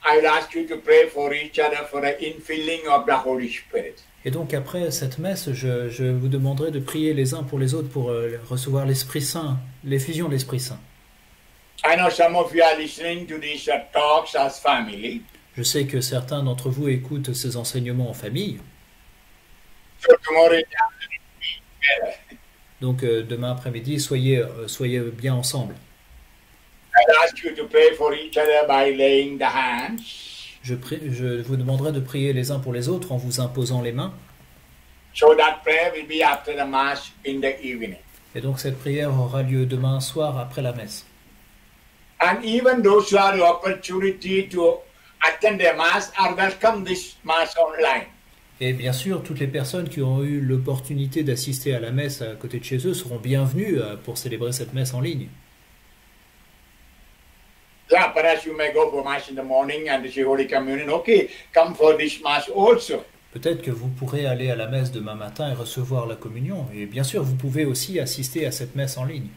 I will ask you to pray for each other for the infilling of the Holy Spirit. Et donc après cette messe, je vous demanderai de prier les uns pour les autres pour recevoir l'Esprit Saint, l'effusion de l'Esprit Saint. I know some of you are listening to these talks as family. Je sais que certains d'entre vous écoutent ces enseignements en famille. So tomorrow in the afternoon, be together. Donc demain après-midi, soyez bien ensemble. I'll ask you to pray for each other by laying the hands. Je vous demanderai de prier les uns pour les autres en vous imposant les mains. So that prayer will be after the Mass in the evening. Et donc cette prière aura lieu demain soir après la messe. And even those who have the opportunity to attend the Mass are welcome this Mass online. Et bien sûr, toutes les personnes qui ont eu l'opportunité d'assister à la messe à côté de chez eux seront bienvenues pour célébrer cette messe en ligne. Yeah, perhaps you may go for Mass in the morning and receive Holy Communion. Okay, come for this Mass also. Peut-être que vous pourrez aller à la messe demain matin et recevoir la communion. Et bien sûr, vous pouvez aussi assister à cette messe en ligne.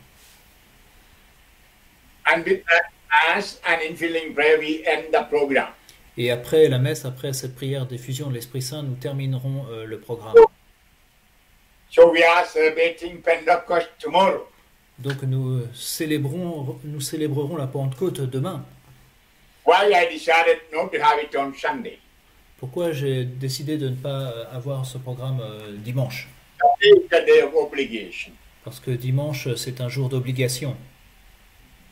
And with that Mass and infilling prayer, we end the program. Et après la messe, après cette prière d'effusion de l'Esprit Saint, nous terminerons le programme. So we are celebrating Pentecost tomorrow. Donc nous célébrerons la Pentecôte demain. Why I decided not to have it on Sunday? Pourquoi j'ai décidé de ne pas avoir ce programme dimanche? Sunday is the day of obligation. Parce que dimanche, c'est un jour d'obligation.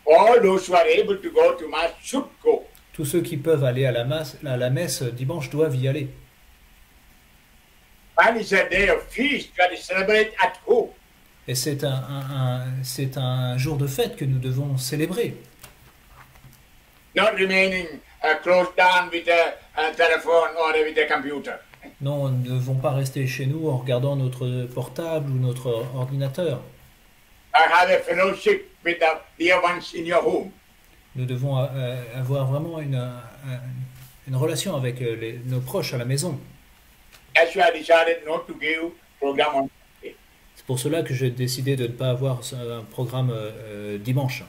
All those who are able to go to Mass should go. Tous ceux qui peuvent aller à la messe dimanche doivent y aller. And it's a day of feast that is celebrated at home. Et c'est un jour de fête que nous devons célébrer. Not remaining closed down with a telephone or with a computer. Non, nous ne devons pas rester chez nous en regardant notre portable ou notre ordinateur. Have a fellowship with the dear ones in your home. Nous devons avoir vraiment une relation avec nos proches à la maison. That's why I decided not to give program on Sunday. C'est pour cela que j'ai décidé de ne pas avoir un programme dimanche.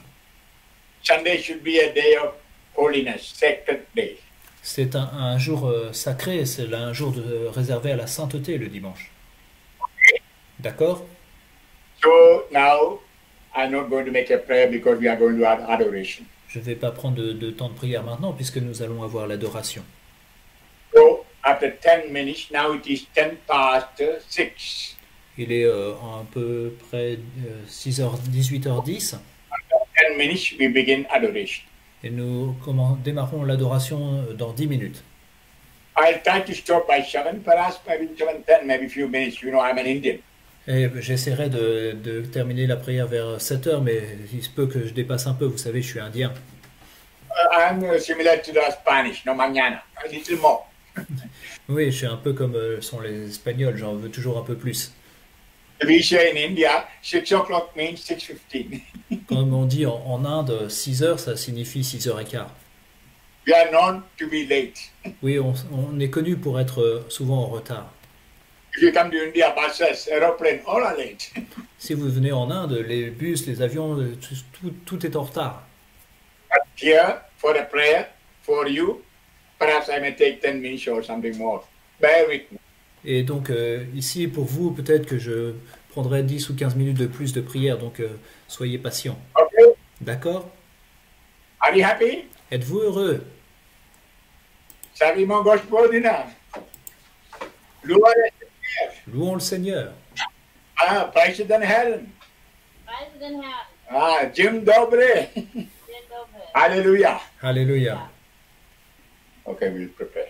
Sunday should be a day of holiness, sacred day. C'est un jour sacré, c'est un jour réservé à la sainteté le dimanche. D'accord? So now I'm not going to make a prayer because we are going to have adoration. Je ne vais pas prendre de temps de prière maintenant puisque nous allons avoir l'adoration. So after 10 minutes, now it is 10 past 6. Il est à peu près 18h10 After 10 minutes, we begin adoration. et nous démarrons l'adoration dans 10 minutes. I'll try to stop by 7, perhaps maybe 7:10, maybe a few minutes. You know, I'm an Indian. Et j'essaierai de terminer la prière vers 7h, mais il se peut que je dépasse un peu, vous savez, je suis indien. I'm similar to the Spanish, no mañana, a little more. Oui, je suis un peu comme sont les Espagnols, j'en veux toujours un peu plus. We say in India, 6 o'clock means 6:15. Comme on dit en Inde, 6h, ça signifie 6h15. We are known to be late. Oui, on est connu pour être souvent en retard. If you come to India, buses, aeroplane, all are late. Si vous venez en Inde, les bus, les avions, tout est en retard. But here, for a prayer, for you, perhaps I may take 10 minutes or something more. Bear with me. Et donc ici, pour vous, peut-être que je prendrai 10 ou 15 minutes de plus de prière, donc soyez patients. Okay? D'accord? Are you happy? Êtes-vous heureux? Savimo Gospodina. Louange le Seigneur. Louons le Seigneur. Praise den Herrn. Preis den Herrn. Jim Dobre. Dzień dobry. Hallelujah. Alléluia. Okay, we'll prepare.